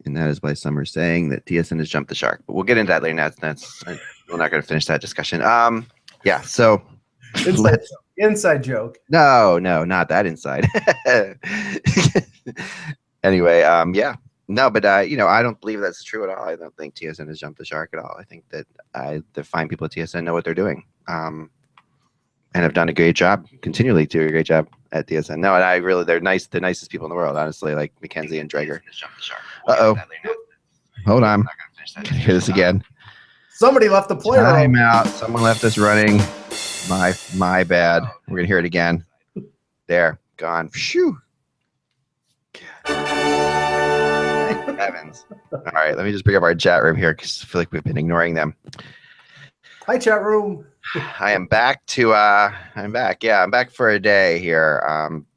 and that is by Summer saying that TSN has jumped the shark. But we'll get into that later. We're not going to finish that discussion. Yeah. So inside joke. No, not that inside. Anyway, yeah. No, but I don't believe that's true at all. I don't think TSN has jumped the shark at all. I think that the fine people at TSN know what they're doing, and have done a great job. Continually do a great job at TSN. No, and they're nice. The nicest people in the world, honestly. Like Mackenzie and Drager. Hold on. Hear this again. Somebody left the player. Time out. Someone left us running. My bad. We're gonna hear it again. There, gone. Phew. Heavens. All right, let me just bring up our chat room here because I feel like we've been ignoring them. Hi, chat room. I am back to. I'm back. Yeah, I'm back for a day here.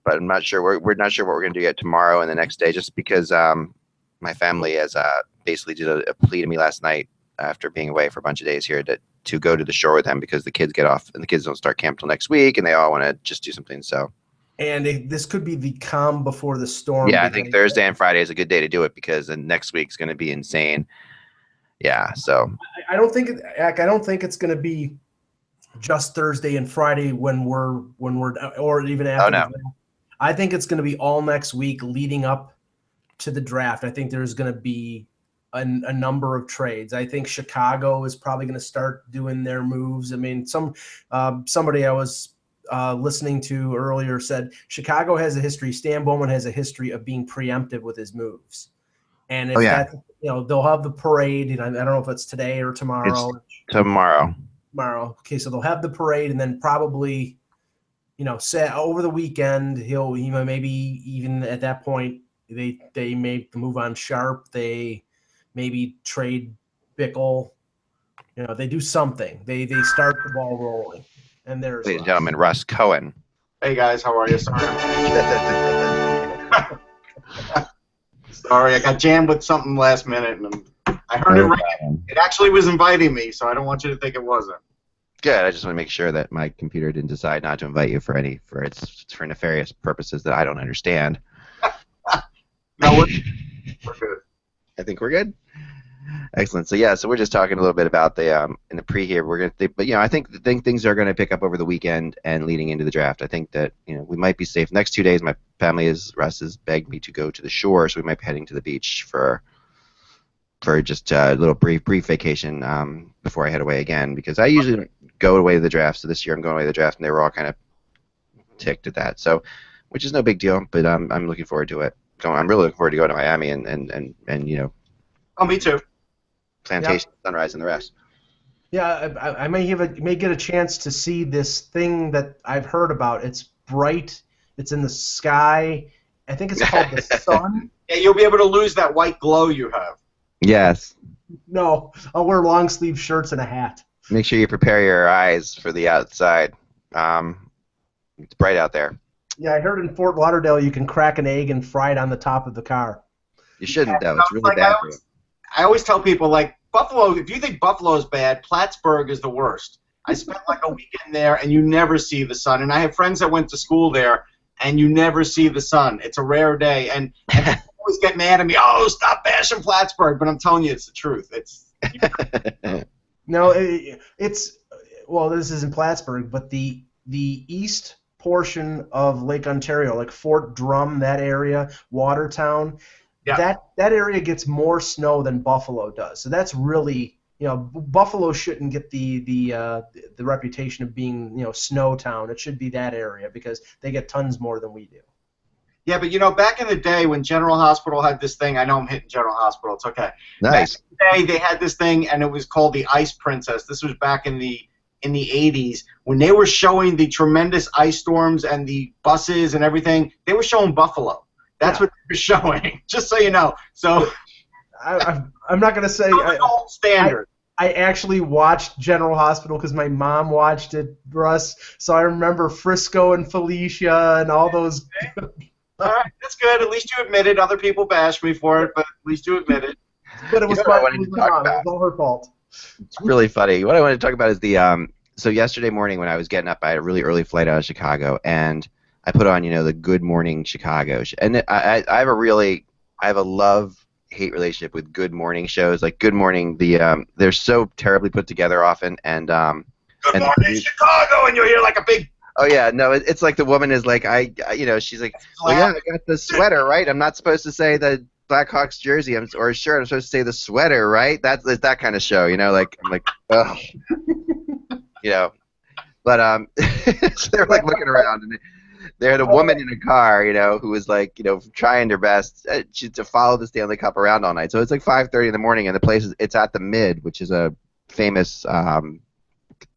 But I'm not sure. We're not sure what we're gonna do yet tomorrow and the next day, just because my family has basically did a plea to me last night after being away for a bunch of days here to go to the shore with them because the kids get off and the kids don't start camp till next week and they all want to just do something. So. And this could be the calm before the storm. Yeah, I think Thursday and Friday is a good day to do it because next week's going to be insane. Yeah, so I don't think it's going to be just Thursday and Friday when we're or even after. Oh, no. I think it's going to be all next week leading up to the draft. I think there's going to be a number of trades. I think Chicago is probably going to start doing their moves. I mean, somebody I was listening to earlier said Chicago has a history. Stan Bowman has a history of being preemptive with his moves, and if they'll have the parade. And I don't know if it's today or tomorrow. It's tomorrow. Okay, so they'll have the parade, and then probably, say over the weekend he maybe even at that point they make the move on Sharp. They maybe trade Bickle. They do something. They start the ball rolling. And there's ladies and gentlemen, Russ Cohen. Hey guys, how are you? Sorry, I got jammed with something last minute, and I heard it ring. It actually was inviting me, so I don't want you to think it wasn't. Good. I just want to make sure that my computer didn't decide not to invite you for nefarious purposes that I don't understand. No, we're good. I think we're good. Excellent. So yeah, so we're just talking a little bit about the in the pre here. I think things are going to pick up over the weekend and leading into the draft. I think that we might be safe. Next 2 days, my family Russ has begged me to go to the shore, so we might be heading to the beach for just a little brief vacation before I head away again, because I usually don't go away to the draft. So this year I'm going away to the draft, and they were all kind of ticked at that. So, which is no big deal, but I'm looking forward to it. I'm really looking forward to going to Miami and Oh, me too. Plantation, yep. Sunrise, and the rest. Yeah, I may get a chance to see this thing that I've heard about. It's bright. It's in the sky. I think it's called the sun. Yeah, you'll be able to lose that white glow you have. Yes. No, I'll wear long sleeve shirts and a hat. Make sure you prepare your eyes for the outside. It's bright out there. Yeah, I heard in Fort Lauderdale you can crack an egg and fry it on the top of the car. You shouldn't, though. It's really bad for you. I always tell people, like, Buffalo, if you think Buffalo's bad, Plattsburgh is the worst. I spent like a weekend there, and you never see the sun. And I have friends that went to school there, and you never see the sun. It's a rare day. And people always get mad at me, oh, stop bashing Plattsburgh. But I'm telling you, it's the truth. No, well, this isn't Plattsburgh, but the east portion of Lake Ontario, like Fort Drum, that area, Watertown, yeah. That area gets more snow than Buffalo does. So that's really, Buffalo shouldn't get the reputation of being, snow town. It should be that area because they get tons more than we do. Yeah, but back in the day when General Hospital had this thing, I know I'm hitting General Hospital, it's okay. Nice. Back in the day, they had this thing, and it was called the Ice Princess. This was back in the 80s when they were showing the tremendous ice storms and the buses and everything. They were showing Buffalo. That's what they were showing, just so you know. So I'm not going to say gold standard. I actually watched General Hospital because my mom watched it, Russ. So I remember Frisco and Felicia and all those. All right, that's good. At least you admit it. Other people bash me for it, but at least you admit it. But it was my mom. It was all her fault. It's really funny. What I wanted to talk about is so yesterday morning when I was getting up, I had a really early flight out of Chicago, and I put on, the Good Morning Chicago, and I have a love hate relationship with Good Morning shows. Like Good Morning, they're so terribly put together often, and Good morning, Chicago, and you'll hear like a big. Oh yeah, no, it's like the woman is like she's like, well, yeah, I got the sweater, right? I'm not supposed to say the Blackhawks jersey or shirt. I'm supposed to say the sweater, right? That's that kind of show, like I'm like, ugh, But so they're like looking around, and they had a woman in a car, who was like, trying her best to follow the Stanley Cup around all night. So it's like 5:30 in the morning, and the place it's at the Mid, which is a famous.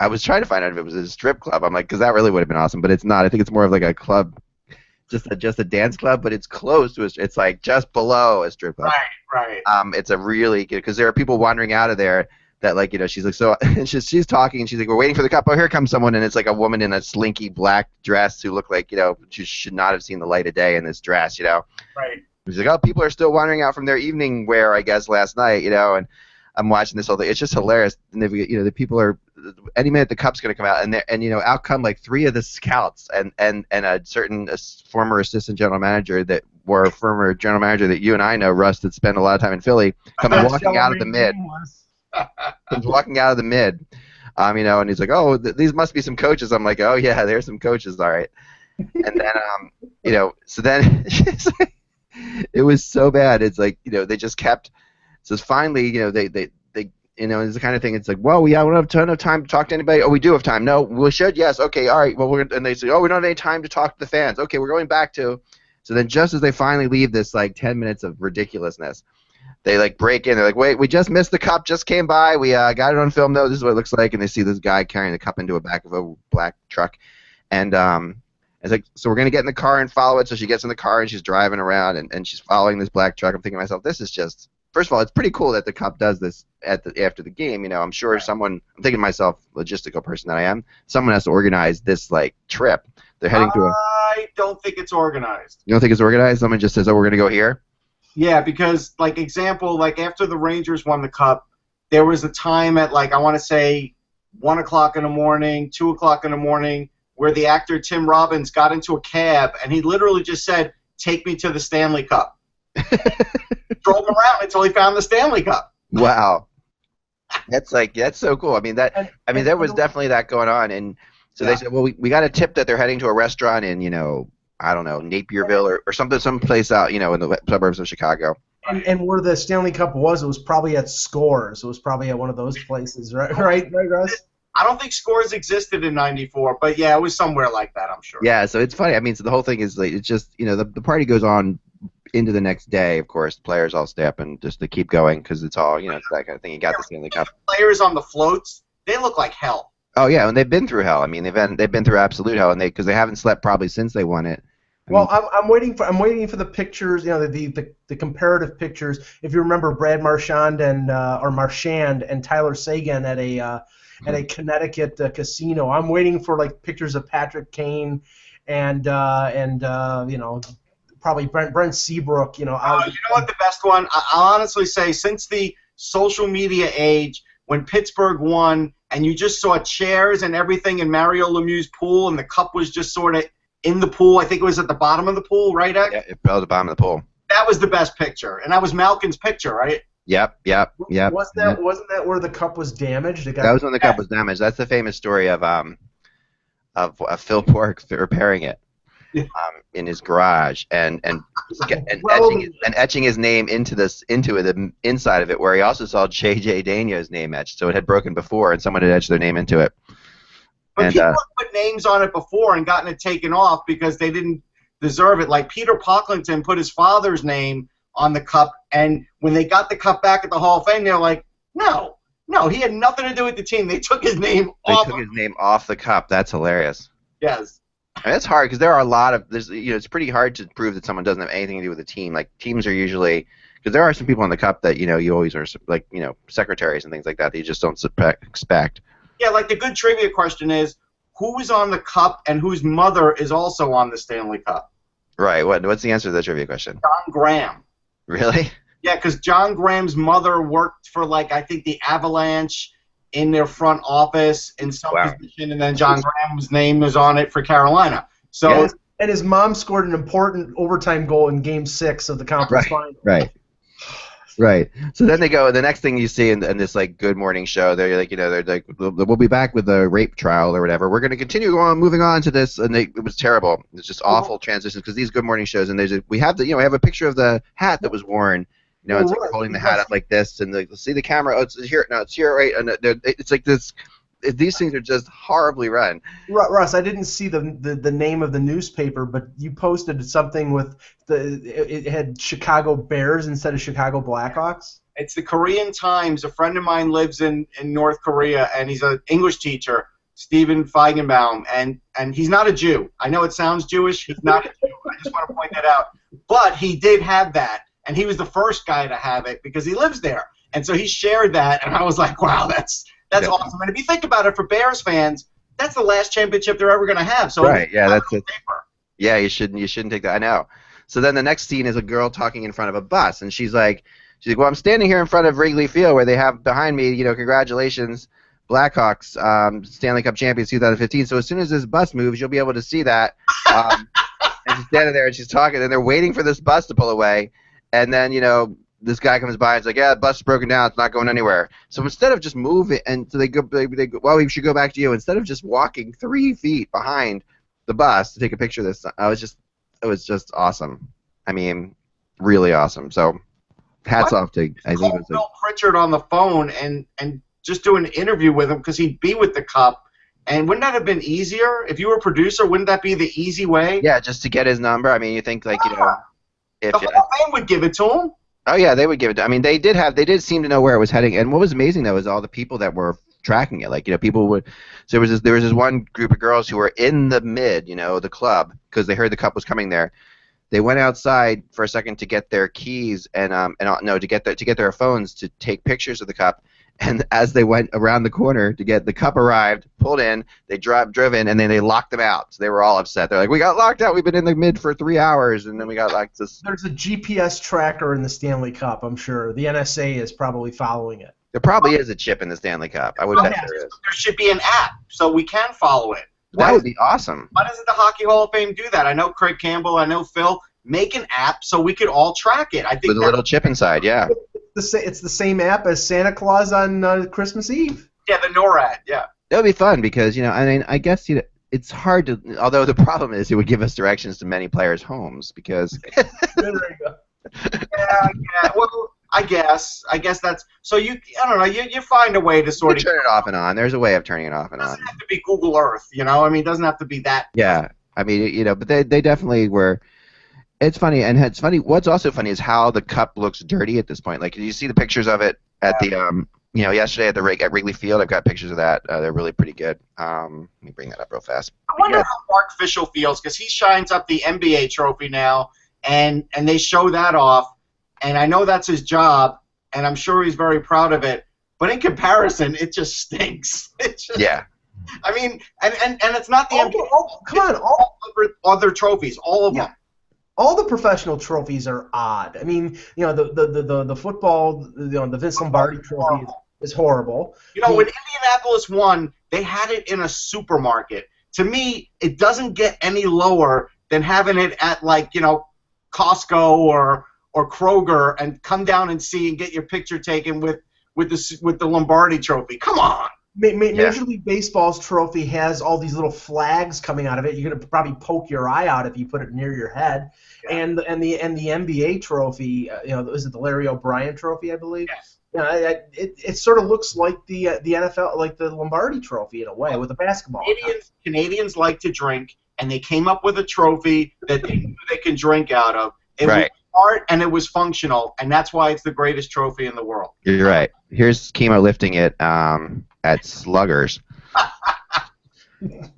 I was trying to find out if it was a strip club. I'm like, because that really would have been awesome, but it's not. I think it's more of like a club, just a dance club, but it's close to it's like just below a strip club. Right. It's a really good, because there are people wandering out of there that like, she's like, so and she's talking, and she's like, we're waiting for the cup. Oh, here comes someone, and it's like a woman in a slinky black dress who looked like, she should not have seen the light of day in this dress, Right. She's like, oh, people are still wandering out from their evening wear, I guess, last night, and I'm watching this whole thing. It's just hilarious. And the people are, any minute the cup's going to come out, and out come like 3 of the scouts and a certain former assistant general manager that you and I know, Russ, that spent a lot of time in Philly, comes walking out of the Mid. Comes walking out of the Mid, and he's like, oh, these must be some coaches. I'm like, oh yeah, there's some coaches, all right. And then so then it was so bad. It's like they just kept. So finally, they it's the kind of thing. It's like, well, we don't have a ton of time to talk to anybody. Oh, we do have time. No, we should. Yes. Okay. All right. Well, and they say, oh, we don't have any time to talk to the fans. Okay, we're going back to. So then, just as they finally leave this like 10 minutes of ridiculousness, they like break in. They're like, wait, we just missed the cup. Just came by. We got it on film though. This is what it looks like. And they see this guy carrying the cup into the back of a black truck, and it's like, so we're gonna get in the car and follow it. So she gets in the car and she's driving around and she's following this black truck. I'm thinking to myself, this is just. First of all, it's pretty cool that the Cup does this after the game. I'm sure someone. I'm thinking to myself, logistical person that I am, someone has to organize this like trip. They're heading to a. I don't think it's organized. You don't think it's organized? Someone just says, "Oh, we're gonna go here." Yeah, because like after the Rangers won the Cup, there was a time at like I want to say 1 o'clock in the morning, 2 o'clock in the morning, where the actor Tim Robbins got into a cab and he literally just said, "Take me to the Stanley Cup." Drove him around until he found the Stanley Cup. Wow, that's so cool. I mean there was definitely that going on, and so they said, well, we got a tip that they're heading to a restaurant in I don't know, Napierville or something, someplace out in the suburbs of Chicago. And where the Stanley Cup was, it was probably at Scores. It was probably at one of those places, right, Russ? I don't think Scores existed in '94, but yeah, it was somewhere like that, I'm sure. Yeah, so it's funny. I mean, so the whole thing is like, it's just the party goes on into the next day. Of course, the players all stay up and just to keep going because it's all it's that kind of thing. You got the Stanley Cup. Players on the floats, they look like hell. Oh yeah, and they've been through hell. I mean, they've been through absolute hell, and because they haven't slept probably since they won it. I'm waiting for the pictures. The comparative pictures. If you remember, Brad Marchand and Tyler Sagan at a Connecticut casino. I'm waiting for like pictures of Patrick Kane and probably Brent Seabrook. You know what the best one? I'll honestly say since the social media age, when Pittsburgh won, and you just saw chairs and everything in Mario Lemieux's pool, and the cup was just sort of in the pool. I think it was at the bottom of the pool, right, Ek? Yeah, it fell at the bottom of the pool. That was the best picture, and that was Malkin's picture, right? Yep. Wasn't that where the cup was damaged? That was when the cup was damaged. That's the famous story of Phil Bork repairing it in his garage and etching his name into the inside of it, where he also saw J.J. Daigneault's name etched. So it had broken before, and someone had etched their name into it. But people had put names on it before and gotten it taken off because they didn't deserve it. Like Peter Pocklington put his father's name on the cup, and when they got the cup back at the Hall of Fame, they're like, no, he had nothing to do with the team. They took his name off. They took his name off the cup. That's hilarious. Yes. I mean, it's hard because there are a lot of it's pretty hard to prove that someone doesn't have anything to do with the team. Like teams are usually, because there are some people on the cup that you always are like secretaries and things like that you just don't expect. Yeah, like the good trivia question is, who is on the cup and whose mother is also on the Stanley Cup? Right. What's the answer to the trivia question? John Graham. Really? Yeah, because John Graham's mother worked for, like, I think the Avalanche in their front office in some position, and then John Graham's name is on it for Carolina. So, and his mom scored an important overtime goal in Game 6 of the conference final. Right. Right. So then they go. The next thing you see in this like Good Morning show, they're like, they're like, we'll be back with the rape trial or whatever. We're going to continue on, moving on to this, and it was terrible. It's just awful transitions because these Good Morning shows, and we have we have a picture of the hat that was worn. It's like holding the hat up like this, and see the camera. Oh, it's here. No, it's here, right? And it's like this. These things are just horribly run. Russ, I didn't see the name of the newspaper, but you posted something with it had Chicago Bears instead of Chicago Blackhawks. It's the Korean Times. A friend of mine lives in North Korea, and he's an English teacher, Stephen Feigenbaum, and he's not a Jew. I know it sounds Jewish. He's not a Jew. I just want to point that out. But he did have that, and he was the first guy to have it because he lives there. And so he shared that, and I was like, wow, that's awesome. And if you think about it, for Bears fans, that's the last championship they're ever going to have. So right, yeah, that's it. Yeah, you shouldn't take that. I know. So then the next scene is a girl talking in front of a bus, and she's like, well, I'm standing here in front of Wrigley Field where they have behind me, congratulations, Blackhawks, Stanley Cup champions 2015. So as soon as this bus moves, you'll be able to see that. And she's standing there and she's talking, and they're waiting for this bus to pull away, and then this guy comes by and is like, yeah, the bus is broken down. It's not going anywhere. So instead of just moving, and so they go, well, we should go back to you. Instead of just walking 3 feet behind the bus to take a picture of this, it was just awesome. I mean, really awesome. So hats off to, I think it was Bill Pritchard on the phone and just do an interview with him because he'd be with the Cup. And wouldn't that have been easier? If you were a producer, wouldn't that be the easy way? Yeah, just to get his number. I mean, you think if the Hall of Fame would give it to him. Oh yeah, they would give it. I mean, they did seem to know where it was heading. And what was amazing though is all the people that were tracking it. Like people would. So there was this one group of girls who were in the mid, the club, because they heard the Cup was coming there. They went outside for a second to get their keys to get their phones to take pictures of the Cup. And as they went around the corner to get the Cup arrived, pulled in, they drove in, and then they locked them out. So they were all upset. They're like, we got locked out. We've been in the mid for 3 hours, and then we got locked. There's a GPS tracker in the Stanley Cup, I'm sure. The NSA is probably following it. There probably is a chip in the Stanley Cup. I would bet there is. There should be an app so we can follow it. That would be awesome. Why doesn't the Hockey Hall of Fame do that? I know Craig Campbell. I know Phil. Make an app so we could all track it. I think with a little chip inside, yeah. It's the same app as Santa Claus on Christmas Eve. Yeah, the NORAD, yeah. That would be fun because, I mean, I guess it's hard to, although the problem is it would give us directions to many players' homes because. Yeah. Well, I guess that's, so I don't know, you find a way to sort of. Turn it off and on. There's a way of turning it off and on. It doesn't have to be Google Earth, I mean, it doesn't have to be that. Yeah, I mean, but they definitely were. It's funny, and it's funny. What's also funny is how the Cup looks dirty at this point. Like, you see the pictures of it at the, yesterday at Wrigley Field. I've got pictures of that. They're really pretty good. Let me bring that up real fast. I wonder how Mark Fischel feels because he shines up the NBA trophy now, and they show that off, and I know that's his job, and I'm sure he's very proud of it. But in comparison, it just stinks. Yeah. I mean, and it's not the NBA. Come on, all other trophies, all of them. All the professional trophies are odd. I mean, the football, the Vince Lombardi trophy is horrible. When Indianapolis won, they had it in a supermarket. To me, it doesn't get any lower than having it at Costco or Kroger and come down and see and get your picture taken with the Lombardi trophy. Come on. Major League Baseball's trophy has all these little flags coming out of it. You're gonna probably poke your eye out if you put it near your head. Yeah. And the NBA trophy, is it the Larry O'Brien trophy, I believe? Yes. It sort of looks like the NFL, like the Lombardi trophy in a way with a basketball. Canadians like to drink, and they came up with a trophy that they can drink out of. It was art and it was functional, and that's why it's the greatest trophy in the world. You're right. Here's Chemo lifting it at Sluggers,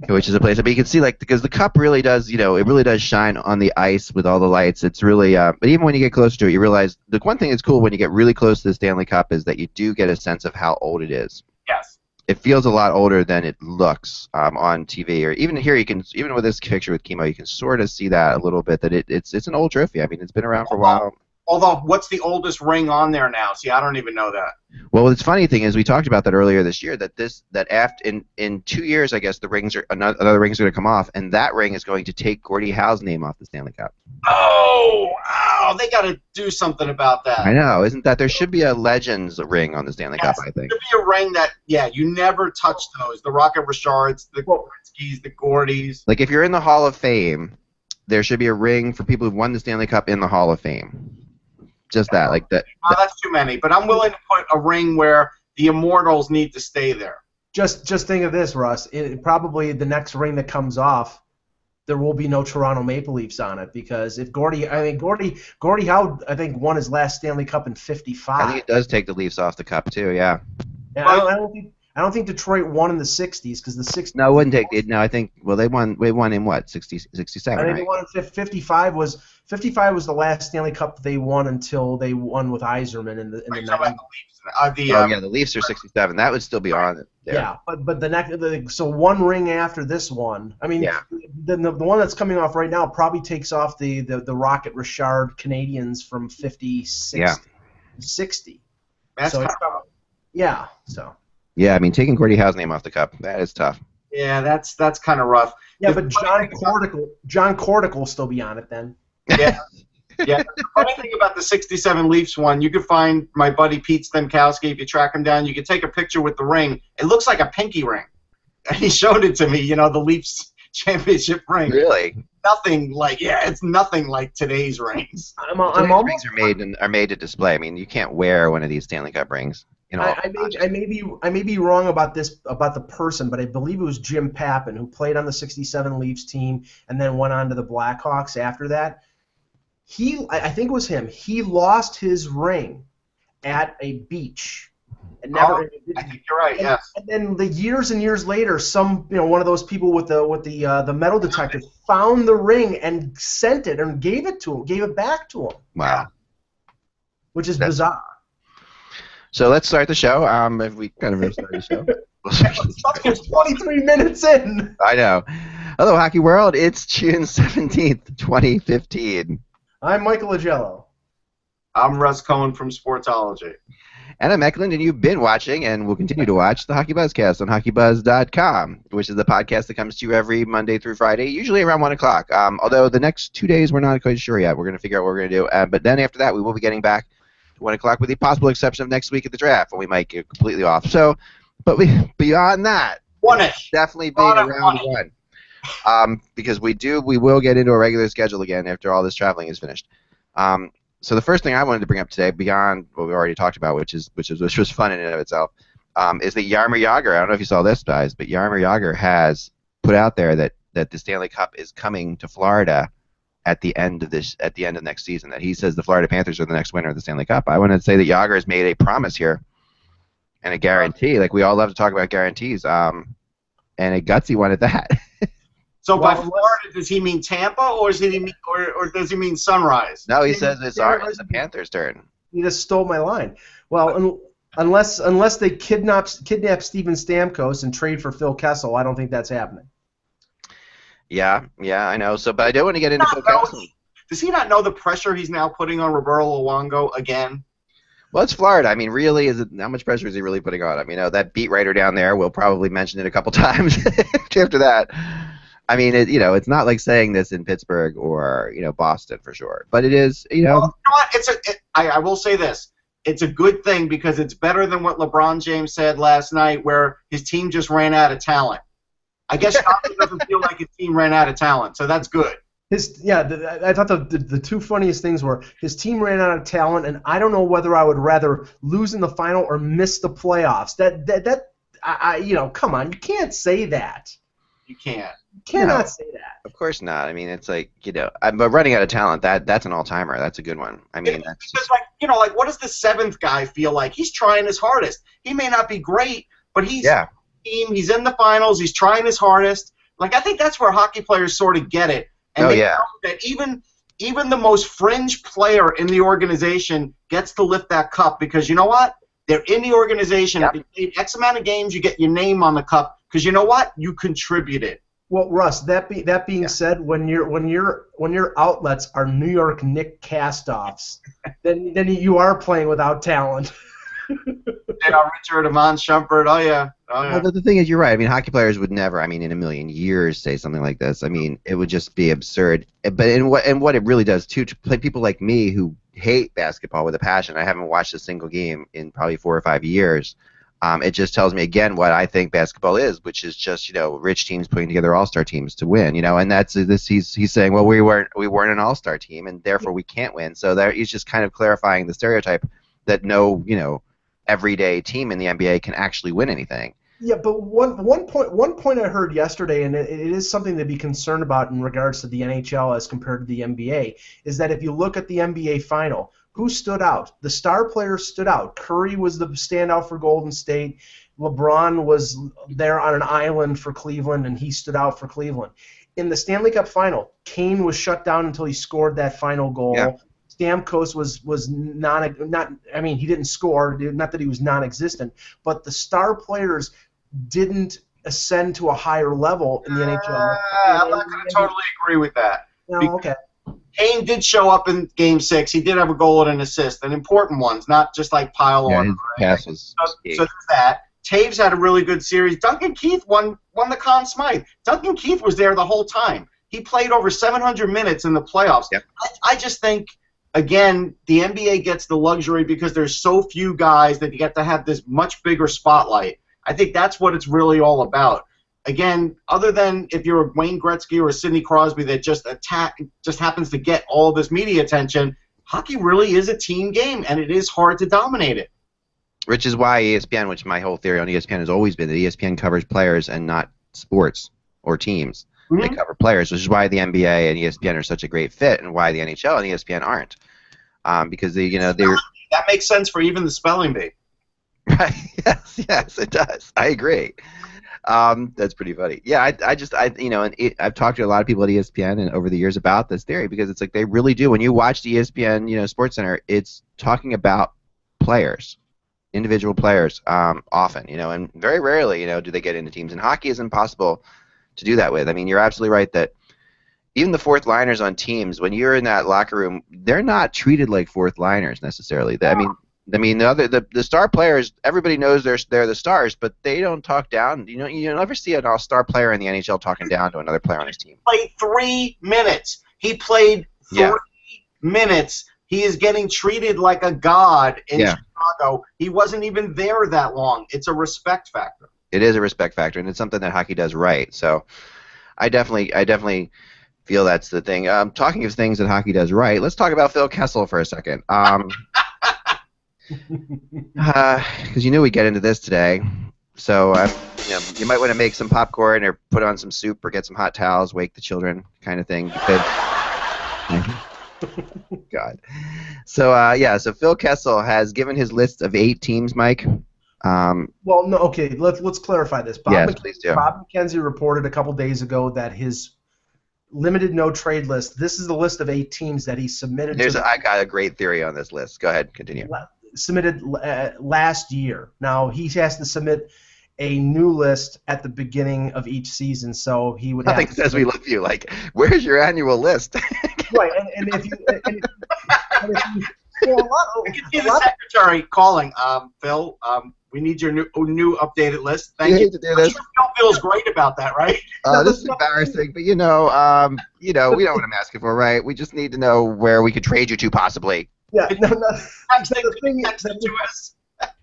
which is a place. I mean, you can see because the Cup really does, it really does shine on the ice with all the lights. It's really, but even when you get close to it, you realize the one thing that's cool when you get really close to the Stanley Cup is that you do get a sense of how old it is. Yes. It feels a lot older than it looks on TV, or even here. Even with this picture with Chemo, you can sort of see that a little bit. That it's an old trophy. I mean, it's been around for a while. Although, what's the oldest ring on there now? See, I don't even know that. Well, the funny thing is, we talked about that earlier this year. That after in 2 years, I guess another ring's going to come off, and that ring is going to take Gordie Howe's name off the Stanley Cup. Oh, they got to do something about that. I know, isn't that there should be a Legends ring on the Stanley Cup? I think there should be a ring that you never touch those. The Rocket Richards, the Gretzkys, the Gordies. Like if you're in the Hall of Fame, there should be a ring for people who've won the Stanley Cup in the Hall of Fame. Just that, like that. No, that's too many. But I'm willing to put a ring where the Immortals need to stay there. Just think of this, Russ. Probably the next ring that comes off, there will be no Toronto Maple Leafs on it because if Gordie Howe, I think won his last Stanley Cup in '55. I think it does take the Leafs off the cup too. Yeah. Yeah, I don't think Detroit won in the '60s because the '60s. No, it wouldn't take it. No, I think they won in what 67. I think right? they won in '55 was the last Stanley Cup they won until they won with Yzerman in the 90s. The Leafs are 67. That would still be on it. There. Yeah, but the next so one ring after this one. I mean, the one that's coming off right now probably takes off the Rocket Richard Canadians from 56 60. That's so Yeah, I mean, taking Gordie Howe's name off the cup, that is tough. Yeah, that's kind of rough. Yeah, but John Cordical will still be on it then. Yeah. Yeah. The funny thing about the 67 Leafs one, you could find my buddy Pete Stemkowski. If you track him down, you could take a picture with the ring. It looks like a pinky ring. And he showed it to me, the Leafs championship ring. Really? It's nothing like today's rings. Rings are made to display. I mean, you can't wear one of these Stanley Cup rings. I may be wrong about the person, but I believe it was Jim Pappin who played on the 67 Leafs team and then went on to the Blackhawks after that. I think it was him. He lost his ring at a beach. And I think you're right. Yes. And then the years and years later, one of those people with the metal detector found the ring and sent it and gave it back to him. Wow. Which is bizarre. So let's start the show. If we kind of start the show. It's 23 minutes in. I know. Hello, Hockey World. It's June 17th, 2015. I'm Michael Agello. I'm Russ Cohen from Sportsology. And I'm Eklund, and you've been watching and will continue to watch the HockeyBuzzcast on HockeyBuzz.com, which is the podcast that comes to you every Monday through Friday, usually around 1 o'clock. Although the next 2 days we're not quite sure yet. We're going to figure out what we're going to do. But then after that, we will be getting back to 1 o'clock with the possible exception of next week at the draft, when we might get completely off. So, but beyond that, one-ish. Definitely being around 1. Because we will get into a regular schedule again after all this traveling is finished. So the first thing I wanted to bring up today, beyond what we already talked about, which was fun in and of itself, is that Jaromir Jagr. I don't know if you saw this, guys, but Jaromir Jagr has put out there that the Stanley Cup is coming to Florida at the end of next season. That he says the Florida Panthers are the next winner of the Stanley Cup. I want to say that Jagr has made a promise here and a guarantee. Like we all love to talk about guarantees, and a gutsy one at that. So by Florida, does he mean Tampa, or does he mean Sunrise? No, he says it's the Panthers' turn. You just stole my line. Well, unless they kidnap Steven Stamkos and trade for Phil Kessel, I don't think that's happening. Yeah, I know. So, but I don't want to get into Phil Kessel. Does he not know the pressure he's now putting on Roberto Luongo again? Well, it's Florida. I mean, really, how much pressure is he really putting on him? That beat writer down there will probably mention it a couple times after that. I mean, it's not like saying this in Pittsburgh or Boston for sure, but it is. Well, you know what? I will say this: it's a good thing because it's better than what LeBron James said last night, where his team just ran out of talent. I guess Jagr doesn't feel like his team ran out of talent, so that's good. I thought the two funniest things were his team ran out of talent, and I don't know whether I would rather lose in the final or miss the playoffs. Come on, you can't say that. You can't. You cannot say that. Of course not. I mean, it's like but running out of talent, that's an all-timer. That's a good one. I mean, that's because what does the seventh guy feel like? He's trying his hardest. He may not be great, but he's he's in the finals. He's trying his hardest. Like I think that's where hockey players sort of get it. And they know that even the most fringe player in the organization gets to lift that cup because you know what? They're in the organization. If you played X amount of games, you get your name on the cup because you know what? You contributed. Well, Russ, that being said, when your outlets are New York Knicks castoffs, then you are playing without talent. Yeah, Richard, Amon Shumpert. Oh yeah. Well, the thing is, you're right. I mean, hockey players would never, I mean, in a million years, say something like this. I mean, it would just be absurd. But what it really does too, to play people like me who hate basketball with a passion. I haven't watched a single game in probably 4 or 5 years. It just tells me again what I think basketball is, which is just rich teams putting together all-star teams to win. And that's this. He's saying, well, we weren't an all-star team, and therefore we can't win. So there, he's just kind of clarifying the stereotype that no everyday team in the NBA can actually win anything. Yeah, but one point I heard yesterday, and it is something to be concerned about in regards to the NHL as compared to the NBA, is that if you look at the NBA final, who stood out? The star players stood out. Curry was the standout for Golden State. LeBron was there on an island for Cleveland, and he stood out for Cleveland. In the Stanley Cup final, Kane was shut down until he scored that final goal. Yeah. Stamkos was not. I mean, he didn't score. Not that he was non-existent, but the star players didn't ascend to a higher level in the NHL. I'm not going to totally agree with that. No, okay. Kane did show up in Game 6. He did have a goal and an assist, and important ones, not just like pile on. His passes. So there's that. Taves had a really good series. Duncan Keith won the Conn Smythe. Duncan Keith was there the whole time. He played over 700 minutes in the playoffs. Yep. I just think, again, the NBA gets the luxury because there's so few guys that you get to have this much bigger spotlight. I think that's what it's really all about. Again, other than if you're a Wayne Gretzky or a Sidney Crosby that just happens to get all this media attention, hockey really is a team game, and it is hard to dominate it. Which is why ESPN, which my whole theory on ESPN has always been that ESPN covers players and not sports or teams. Mm-hmm. They cover players, which is why the NBA and ESPN are such a great fit, and why the NHL and ESPN aren't. Because they're that makes sense for even the spelling bee. Right? Yes, it does. I agree. That's pretty funny. Yeah, I've talked to a lot of people at ESPN and over the years about this theory because it's like they really do. When you watch the ESPN, SportsCenter, it's talking about players, individual players, often, and very rarely, do they get into teams. And hockey is impossible to do that with. I mean, you're absolutely right that even the fourth liners on teams, when you're in that locker room, they're not treated like fourth liners necessarily. I mean, the star players, everybody knows they're the stars, but they don't talk down. You never see an all-star player in the NHL talking down to another player on his team. He played 3 minutes. He played 3 minutes. He is getting treated like a god in Chicago. He wasn't even there that long. It's a respect factor. It is a respect factor, and it's something that hockey does right. So I definitely feel that's the thing. Talking of things that hockey does right, let's talk about Phil Kessel for a second. Because we get into this today, so you might want to make some popcorn or put on some soup or get some hot towels, wake the children, kind of thing. God. So Phil Kessel has given his list of 8 teams, Mike. Well, no, okay. Let's clarify this. Please do. Bob McKenzie reported a couple days ago that his limited no trade list. This is the list of 8 teams that he submitted. I got a great theory on this list. Go ahead, continue. Submitted last year. Now he has to submit a new list at the beginning of each season, so he would. Nothing says we love you. Like, where's your annual list? Right, and if you, you can see the secretary calling, Phil. We need your new updated list. Thank you. To do this. Phil feels great about that, right? This is embarrassing, but we don't want him asking for, right? We just need to know where we could trade you to, possibly. Yeah, no.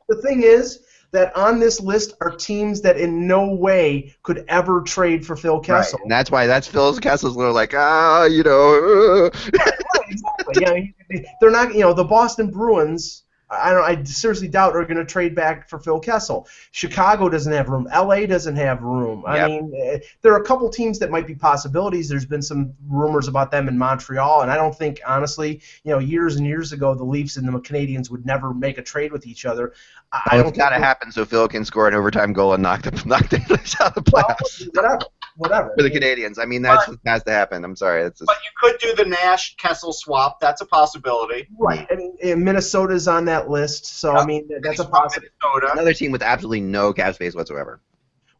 The thing is that on this list are teams that in no way could ever trade for Phil Kessel. Right. And that's Phil Kessel's little like, Right, exactly. Yeah, they're not. The Boston Bruins, I seriously doubt are going to trade back for Phil Kessel. Chicago doesn't have room. LA doesn't have room. I mean, there are a couple teams that might be possibilities. There's been some rumors about them in Montreal, and I don't think, honestly, years and years ago, the Leafs and the Canadiens would never make a trade with each other. It's got to happen so Phil can score an overtime goal and knock the Leafs out of the playoffs. Well, whatever. For the Canadiens. I mean, that has to happen. I'm sorry. But you could do the Nash-Kessel swap. That's a possibility. Right. I mean, Minnesota's on that list, so I mean that's a possibility. Another team with absolutely no cap space whatsoever.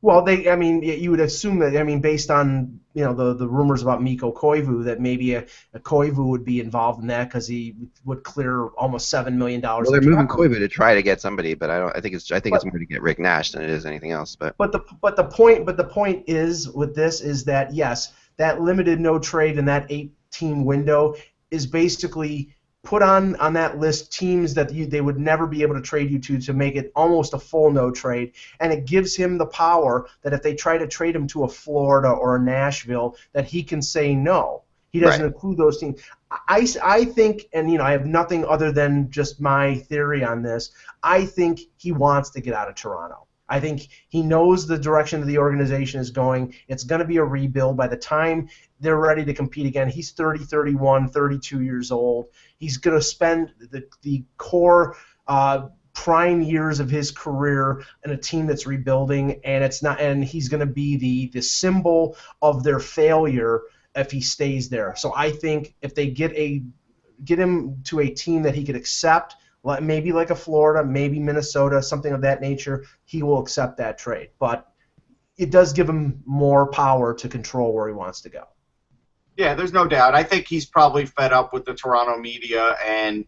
Well, I mean, you would assume that, I mean, based on, the rumors about Mikko Koivu, that maybe a Koivu would be involved in that because he would clear almost $7 million. Well, they're moving Koivu to try to get somebody, but I think it's more to get Rick Nash than it is anything else. But the point is with this is that, yes, that limited no trade in that 8-team window is basically put on that list teams that they would never be able to trade you to make it almost a full no trade, and it gives him the power that if they try to trade him to a Florida or a Nashville, that he can say no. He doesn't include those teams. I think, and I have nothing other than just my theory on this, I think he wants to get out of Toronto. I think he knows the direction that the organization is going. It's going to be a rebuild. By the time they're ready to compete again, he's 30, 31, 32 years old. He's going to spend the core prime years of his career in a team that's rebuilding, and he's going to be the symbol of their failure if he stays there. So I think if they get him to a team that he could accept, maybe like a Florida, maybe Minnesota, something of that nature, he will accept that trade. But it does give him more power to control where he wants to go. Yeah, there's no doubt. I think he's probably fed up with the Toronto media, and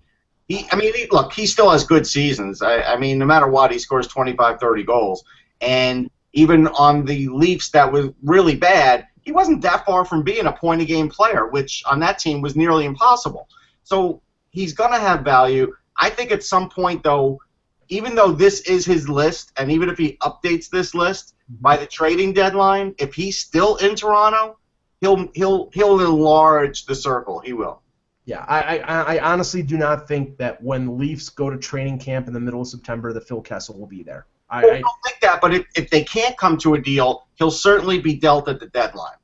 look, he still has good seasons. I mean, no matter what, he scores 25, 30 goals. And even on the Leafs that was really bad, he wasn't that far from being a point-a-game player, which on that team was nearly impossible. So he's going to have value. I think at some point, though, even though this is his list, and even if he updates this list by the trading deadline, if he's still in Toronto, he'll enlarge the circle. He will. Yeah, I honestly do not think that when the Leafs go to training camp in the middle of September, that Phil Kessel will be there. I don't think that, but if they can't come to a deal, he'll certainly be dealt at the deadline.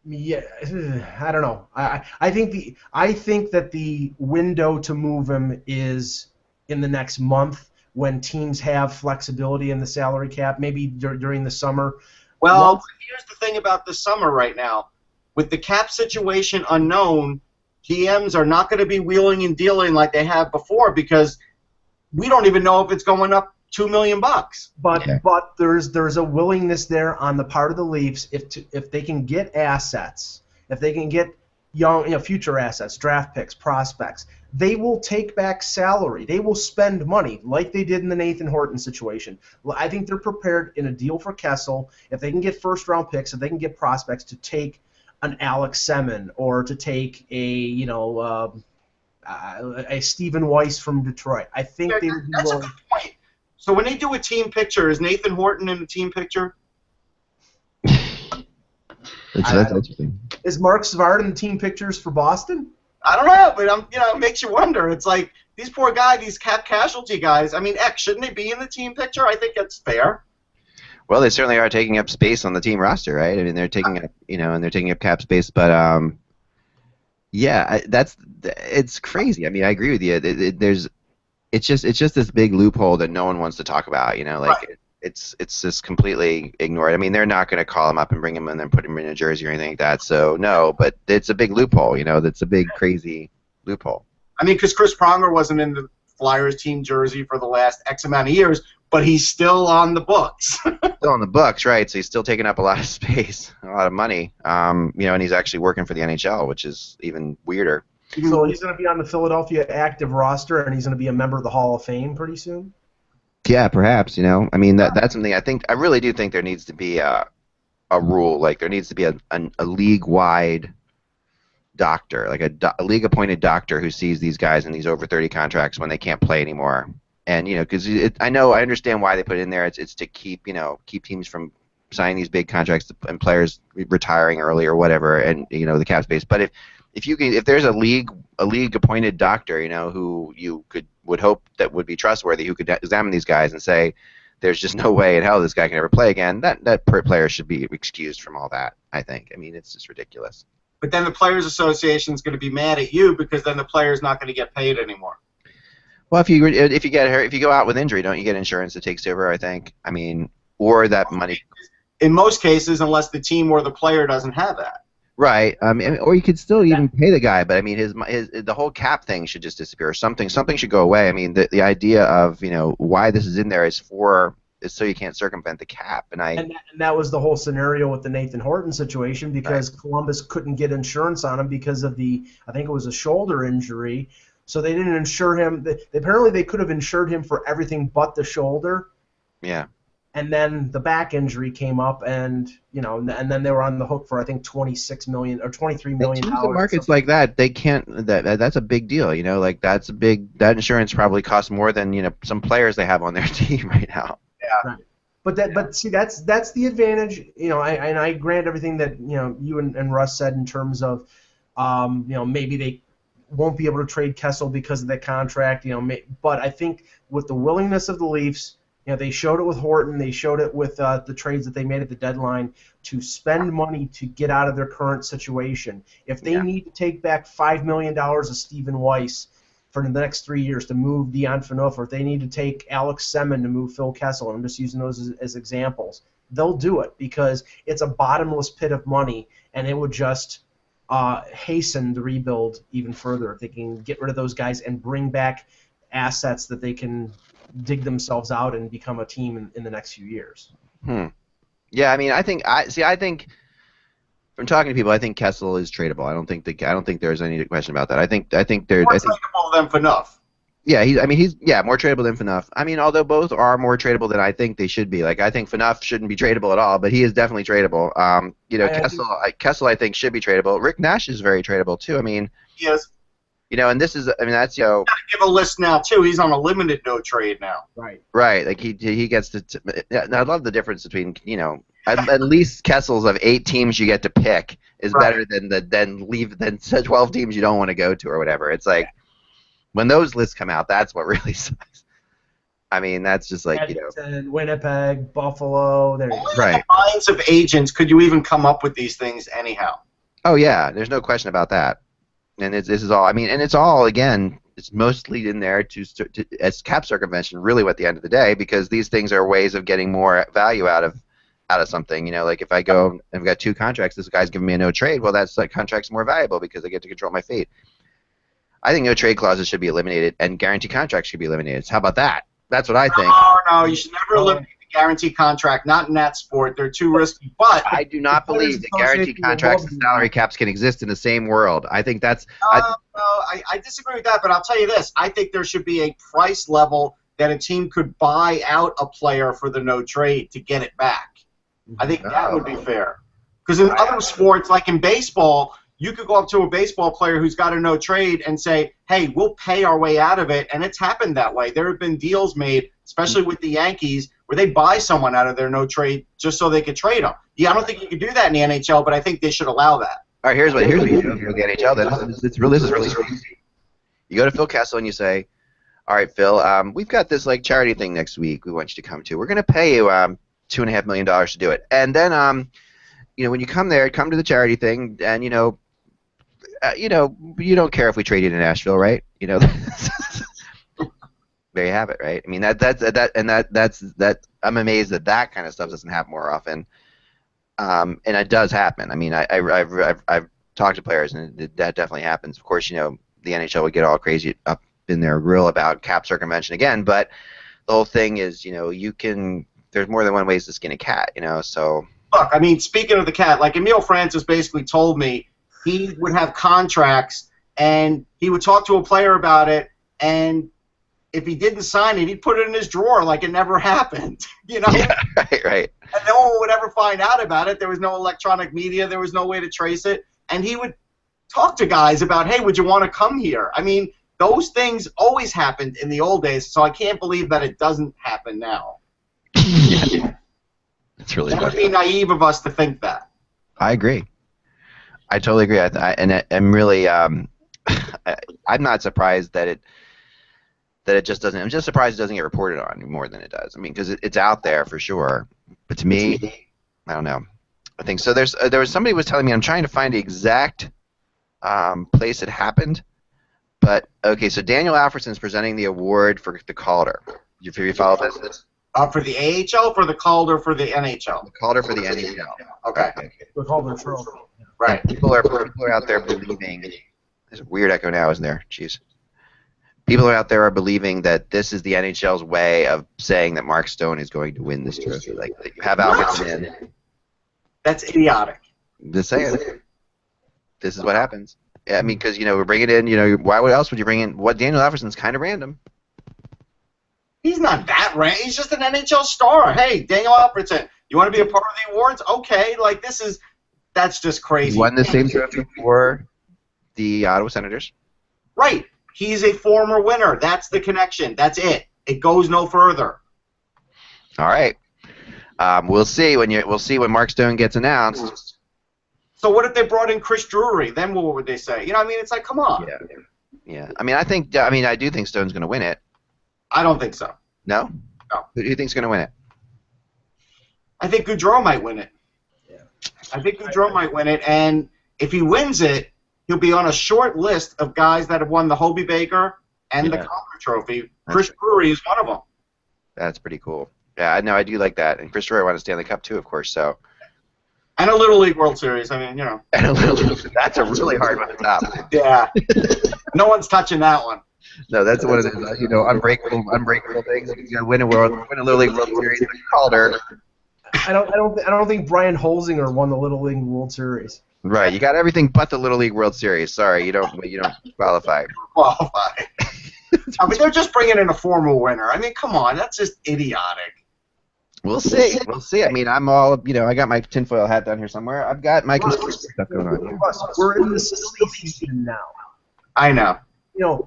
Yeah, I don't know. I think that the window to move him is in the next month when teams have flexibility in the salary cap, maybe during the summer. Well, here's the thing about the summer right now. With the cap situation unknown, GMs are not going to be wheeling and dealing like they have before because we don't even know if it's going up $2 million. But there's a willingness there on the part of the Leafs if they can get assets, if they can get young, future assets, draft picks, prospects, they will take back salary. They will spend money like they did in the Nathan Horton situation. I think they're prepared in a deal for Kessel if they can get first-round picks, if they can get prospects to take an Alex Semin or to take a Stephen Weiss from Detroit. I think they would be willing. That's a good point. So when they do a team picture, is Nathan Horton in the team picture? That's interesting. Is Mark Savard in the team pictures for Boston? I don't know, but it makes you wonder. It's like these poor guys, these cap casualty guys. I mean, shouldn't they be in the team picture? I think that's fair. Well, they certainly are taking up space on the team roster, right? I mean, they're taking up, and they're taking up cap space. But yeah, it's crazy. I mean, I agree with you. It's just this big loophole that no one wants to talk about. Right. It's just completely ignored. I mean, they're not going to call him up and bring him in and put him in a jersey or anything like that. So no, but it's a big loophole. That's a big crazy loophole. I mean, because Chris Pronger wasn't in the Flyers team jersey for the last X amount of years, but he's still on the books. Still on the books, right? So he's still taking up a lot of space, a lot of money. And he's actually working for the NHL, which is even weirder. So he's going to be on the Philadelphia active roster, and he's going to be a member of the Hall of Fame pretty soon? Yeah, perhaps, I mean, that's something I really do think there needs to be a rule. Like, there needs to be a league-wide doctor, like a league-appointed doctor who sees these guys in these over 30 contracts when they can't play anymore. And, because I understand why they put it in there. It's to keep teams from signing these big contracts and players retiring early or whatever, and, the cap space. But if there's a league-appointed doctor, who you would hope that would be trustworthy, who could examine these guys and say, there's just no way in hell this guy can ever play again, that player should be excused from all that, I think. I mean, it's just ridiculous. But then the Players Association is going to be mad at you because then the player's not going to get paid anymore. Well, if you get hurt, if you go out with injury, don't you get insurance that takes over, I think? I mean, or that money. In most cases, unless the team or the player doesn't have that. Right. Or you could still even pay the guy, but I mean, the whole cap thing should just disappear. Something should go away. I mean, the idea of why this is in there is for so you can't circumvent the cap. And that was the whole scenario with the Nathan Horton situation, because Columbus couldn't get insurance on him because of I think it was a shoulder injury. So they didn't insure him. Apparently they could have insured him for everything but the shoulder. Yeah. And then the back injury came up, and then they were on the hook for I think $26 million or $23 million. In markets like that, they can't. That's a big deal. Like that insurance probably costs more than some players they have on their team right now. Yeah. Right. But see, that's the advantage. I grant everything that you and Russ said in terms of maybe they won't be able to trade Kessel because of that contract. But I think with the willingness of the Leafs. They showed it with Horton. They showed it with the trades that they made at the deadline to spend money to get out of their current situation. If they need to take back $5 million of Stephen Weiss for the next 3 years to move Dion Phaneuf, or if they need to take Alex Semin to move Phil Kessel, I'm just using those as examples, they'll do it because it's a bottomless pit of money, and it would just hasten the rebuild even further if they can get rid of those guys and bring back assets that they can dig themselves out and become a team in the next few years. Yeah, I think from talking to people, I think Kessel is tradable. I don't think there's any question about that. I think there's more tradable than Phaneuf. Yeah, he's more tradable than Phaneuf. Although both are more tradable than I think they should be. Like I think Phaneuf shouldn't be tradable at all, but he is definitely tradable. Kessel I think should be tradable. Rick Nash is very tradable too. Yes. And this is, that's, Gotta give a list now, too. He's on a limited no trade now. Right. Right. Like, he gets to, I love the difference between, at least Kessel's of 8 teams you get to pick is better than 12 teams you don't want to go to or whatever. It's like, when those lists come out, that's what really sucks. That's just like, Edmonton, Winnipeg, Buffalo. Only in the minds of agents could you even come up with these things anyhow. Oh, yeah. There's no question about that. And this is all. And it's all again. It's mostly in there as cap circumvention. Really, at the end of the day, because these things are ways of getting more value out of something. Like if I go and I've got 2 contracts, this guy's giving me a no trade. Well, that contract's more valuable because I get to control my fate. I think no trade clauses should be eliminated and guarantee contracts should be eliminated. So how about that? That's what I think. No, you should never eliminate the guarantee contract. Not in that sport. They're too risky. But I do not believe that guarantee contracts and salary caps can exist in the same world. I think that's. I disagree with that, but I'll tell you this. I think there should be a price level that a team could buy out a player for the no trade to get it back. I think that would be fair. Because in other sports, like in baseball, you could go up to a baseball player who's got a no trade and say, hey, we'll pay our way out of it, and it's happened that way. There have been deals made, especially with the Yankees, where they buy someone out of their no trade just so they could trade them. Yeah, I don't think you can do that in the NHL, but I think they should allow that. All right, here's what you do in the NHL. This is really easy. You go to Phil Kessel and you say, all right, Phil, we've got this charity thing next week we want you to come to. We're going to pay you $2.5 million to do it. And then when you come there, come to the charity thing, and you don't care if we trade you to Nashville, right? There you have it, right? That's I'm amazed that kind of stuff doesn't happen more often, and it does happen. I've talked to players, and that definitely happens. Of course, the NHL would get all crazy up in their grill about cap circumvention again, but the whole thing is, there's more than one ways to skin a cat, So look, speaking of the cat, like Emile Francis basically told me. He would have contracts, and he would talk to a player about it, and if he didn't sign it, he'd put it in his drawer like it never happened, Yeah, right. And no one would ever find out about it. There was no electronic media. There was no way to trace it. And he would talk to guys about, hey, would you want to come here? Those things always happened in the old days, so I can't believe that it doesn't happen now. Yeah. It's really That would be naive of us to think that. I agree. I totally agree, I'm really, I'm not surprised that it just doesn't. I'm just surprised it doesn't get reported on more than it does. Because it's out there for sure. But to me, I don't know. I think so. There was somebody was telling me. I'm trying to find the exact place it happened. But okay, so Daniel Alfredsson's presenting the award for the Calder. Have you followed this? For the AHL, for the Calder, for the NHL. The Calder for the NHL. Okay. The Calder Trophy. Right. People are out there believing. There's a weird echo now, isn't there? Jeez. People out there are believing that this is the NHL's way of saying that Mark Stone is going to win this trophy. Like, that you have Albertson in. That's idiotic. Just saying. This is what happens. Yeah, I mean, because, we're bringing in, why else would you bring in, Daniel Alfredsson's kind of random. He's not that random. He's just an NHL star. Hey, Daniel Alfredsson, you want to be a part of the awards? Okay, like, that's just crazy. He won the same trophy for the Ottawa Senators. Right. He's a former winner. That's the connection. That's it. It goes no further. All right. We'll see when Mark Stone gets announced. So what if they brought in Chris Drury? Then what would they say? It's like, come on. Yeah. I do think Stone's going to win it. I don't think so. No? No. Who do you think's going to win it? I think Gaudreau might win it. Yeah. I think Gaudreau might win it, and if he wins it, he'll be on a short list of guys that have won the Hobey Baker and the Calder Trophy. Chris Drury is one of them. That's pretty cool. Yeah, no, I do like that. And Chris Drury won a Stanley Cup too, of course. So. And a Little League World Series. I mean, And a Little League. That's a really hard one to top. Yeah. No one's touching that one. No, that's one of the unbreakable things. Win a Little League World Series with Calder. I don't think Brian Holzinger won the Little League World Series. Right, you got everything but the Little League World Series. Sorry, you don't qualify. I mean, they're just bringing in a former winner. I mean, come on, that's just idiotic. We'll see. I mean, I'm all, I got my tinfoil hat down here somewhere. I've got my conspiracy stuff going on here. We're in the silly season now. I know.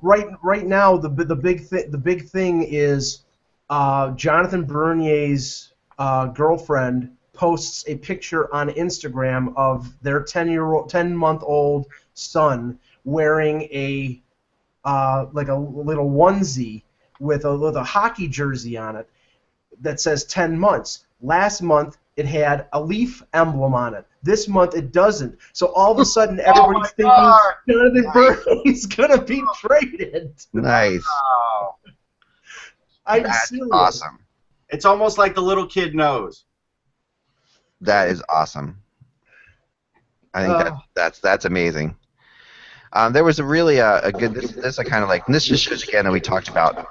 Right now, the big thing is Jonathan Bernier's girlfriend posts a picture on Instagram of their 10-month-old son wearing a like a little onesie with a hockey jersey on it that says 10 months. Last month it had a Leaf emblem on it. This month it doesn't. So all of a sudden everybody's thinking Jonathan Bernier's gonna be traded. Nice. Wow. That's awesome. It's almost like the little kid knows. That is awesome. I think that's amazing. There was a really a good this I kind of like. And this just shows again that we talked about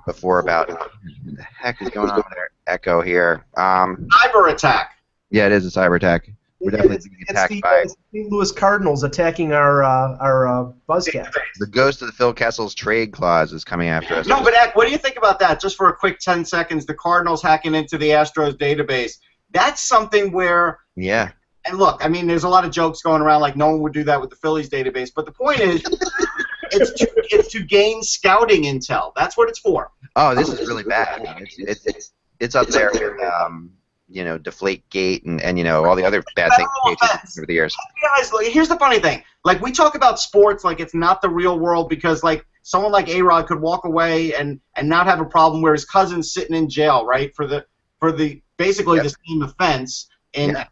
before about what the heck is going on with our echo here. Cyber attack. Yeah, it is a cyber attack. We're definitely being attacked by St. Louis Cardinals attacking our Buzzcast. The ghost of the Phil Kessel's trade clause is coming after us. No, but what do you think about that? Just for a quick 10 seconds, the Cardinals hacking into the Astros database. That's something where. Yeah. And look, I mean, there's a lot of jokes going around like no one would do that with the Phillies database. But the point is, it's to gain scouting intel. That's what it's for. Oh, this is really bad. I mean, it's up there with Deflategate and all the other bad things over the years. Guys, here's the funny thing. Like, we talk about sports like it's not the real world because like someone like A-Rod could walk away and not have a problem where his cousin's sitting in jail, right, for the basically the same offense and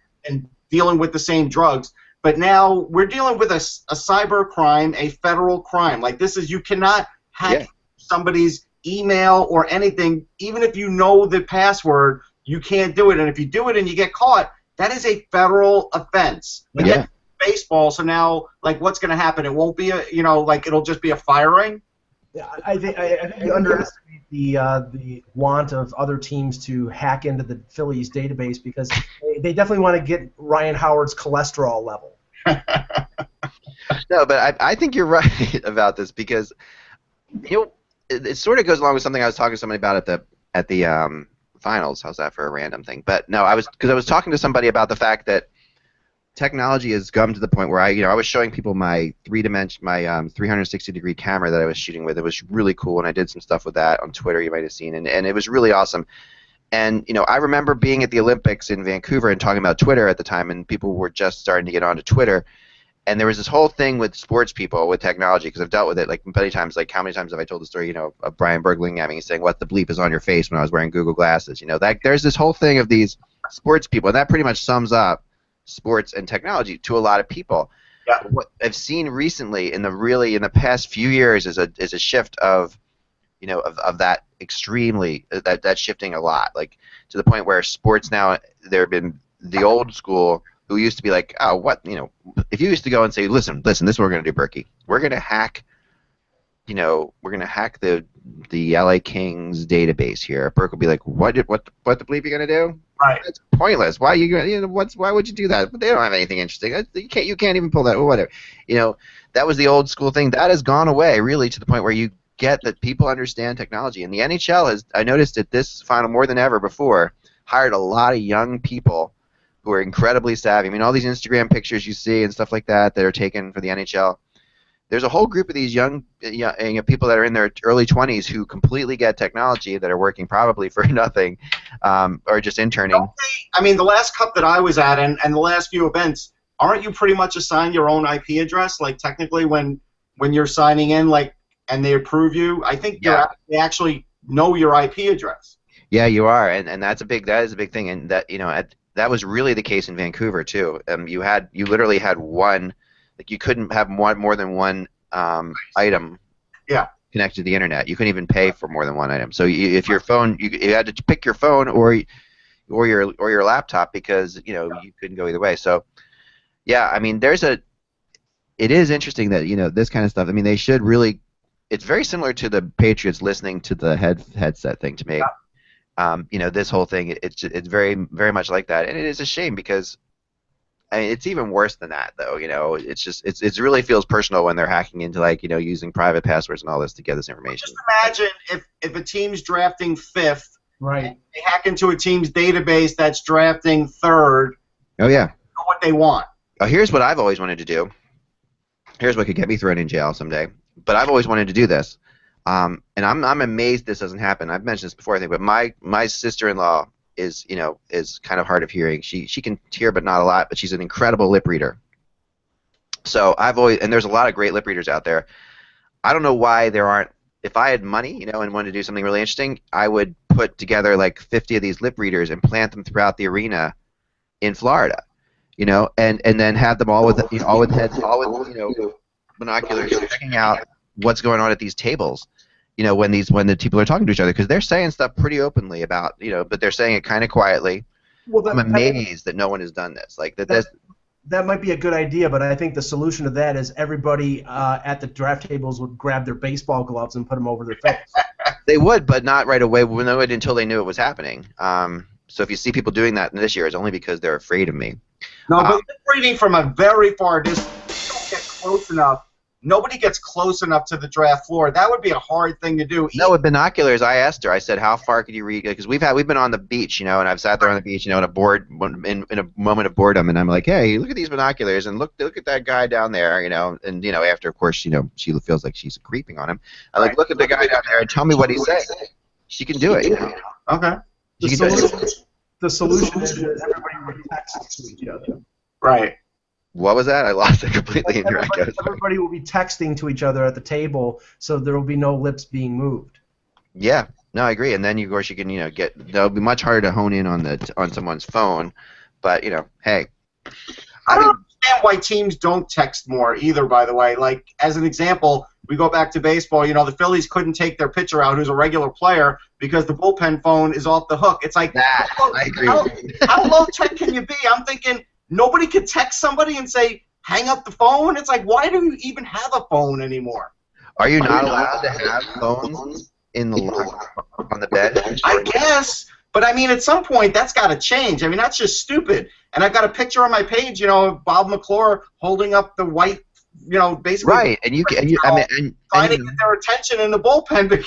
dealing with the same drugs. But now we're dealing with a cyber crime, a federal crime. Like, this is, you cannot hack somebody's email or anything. Even if you know the password, you can't do it. And if you do it and you get caught, that is a federal offense. But that's baseball, so now, like, what's going to happen? It won't be it'll just be a firing? Yeah, I think you underestimate the want of other teams to hack into the Phillies database because they definitely want to get Ryan Howard's cholesterol level. No, but I think you're right about this because it sort of goes along with something I was talking to somebody about at the finals. How's that for a random thing? But no, I was talking to somebody about the fact that technology has come to the point where I was showing people my 360-degree camera that I was shooting with. It was really cool, and I did some stuff with that on Twitter. You might have seen, and it was really awesome. And I remember being at the Olympics in Vancouver and talking about Twitter at the time, and people were just starting to get onto Twitter. And there was this whole thing with sports people with technology because I've dealt with it like many times. Like, how many times have I told the story? Of Brian Bergling having saying, "What the bleep is on your face?" when I was wearing Google glasses. There's this whole thing of these sports people, and that pretty much sums up sports and technology to a lot of people. Yeah. What I've seen recently in the past few years is a shift of that extremely that shifting a lot, like to the point where sports now, there have been the old school who used to be like, oh, what, if you used to go and say, listen, this is what we're going to do, Berkey. We're going to hack we're gonna hack the LA Kings database here. Burke will be like, what the bleep you gonna do? Right. That's pointless. Why you gonna, why would you do that? But they don't have anything interesting. You can't even pull that. Or whatever. That was the old school thing. That has gone away really to the point where you get that people understand technology. And the NHL has, I noticed at this final more than ever before, hired a lot of young people who are incredibly savvy. I mean, all these Instagram pictures you see and stuff like that are taken for the NHL. There's a whole group of these young people that are in their early 20s who completely get technology that are working probably for nothing or just interning. I mean, the last cup that I was at and the last few events, aren't you pretty much assigned your own IP address? Like technically when you're signing in, like, and they approve you, I think they actually know your IP address. Yeah, you are, and that is a big thing, and that that was really the case in Vancouver too. You literally had one. Like you couldn't have more than one item connected to the internet. You couldn't even pay for more than one item. So if your phone, you had to pick your phone or your laptop because you couldn't go either way. So yeah, I mean it is interesting that this kind of stuff. I mean they should really. It's very similar to the Patriots listening to the headset thing to me. Yeah. This whole thing it's very very much like that, and it is a shame because. I mean, it's even worse than that, though. It's just it really feels personal when they're hacking into using private passwords and all this to get this information. Just imagine if a team's drafting 5th, right? They hack into a team's database that's drafting 3rd. Oh yeah. Know what they want. Oh, here's what I've always wanted to do. Here's what could get me thrown in jail someday. But I've always wanted to do this, and I'm amazed this doesn't happen. I've mentioned this before, I think, but my sister-in-law is kind of hard of hearing. She can hear but not a lot, but she's an incredible lip reader. So and there's a lot of great lip readers out there. I don't know why there aren't. If I had money, and wanted to do something really interesting, I would put together 50 of these lip readers and plant them throughout the arena in Florida, and then have them all with binoculars checking out what's going on at these tables. When the people are talking to each other, because they're saying stuff pretty openly about, but they're saying it kind of quietly. Well, I'm amazed that no one has done this. That might be a good idea, but I think the solution to that is everybody at the draft tables would grab their baseball gloves and put them over their face. They would, but not right away. Until they knew it was happening. So if you see people doing that this year, it's only because they're afraid of me. No, but reading from a very far distance, you don't get close enough. Nobody gets close enough to the draft floor. That would be a hard thing to do. No, with binoculars, I asked her. I said, "How far could you read?" Because we've been on the beach, and I've sat there on the beach, in a moment of boredom, and I'm like, "Hey, look at these binoculars, and look at that guy down there, And after, of course, she feels like she's creeping on him. I look at the guy down there and tell me what he's saying. She can do it. Okay. The solution is that everybody would text to each other. Right. What was that? I lost it completely in your echo. Everybody will be texting to each other at the table, so there will be no lips being moved. Yeah, no, I agree. And then, of course, you can, it'll be much harder to hone in on someone's phone. But, hey. I don't understand why teams don't text more either, by the way. Like, as an example, we go back to baseball, the Phillies couldn't take their pitcher out who's a regular player because the bullpen phone is off the hook. It's like, that, I agree. How low tech can you be? I'm thinking, nobody could text somebody and say, hang up the phone? It's like, why do you even have a phone anymore? Are you not allowed to have phones in the locker on the bed? I guess. But, I mean, at some point, that's got to change. I mean, that's just stupid. And I've got a picture on my page, of Bob McClure holding up the white, basically. Right. And trying to get their attention in the bullpen.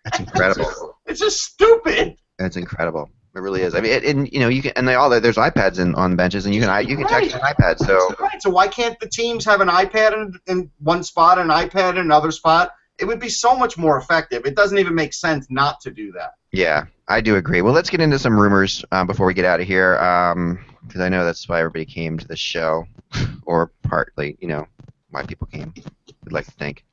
That's incredible. It's just stupid. That's incredible. It really is. I mean, you can, and there's iPads on benches, and you can text an iPad. So right. So why can't the teams have an iPad in one spot, and an iPad in another spot? It would be so much more effective. It doesn't even make sense not to do that. Yeah, I do agree. Well, let's get into some rumors before we get out of here, because I know that's why everybody came to the show, or partly, why people came. We'd like to think.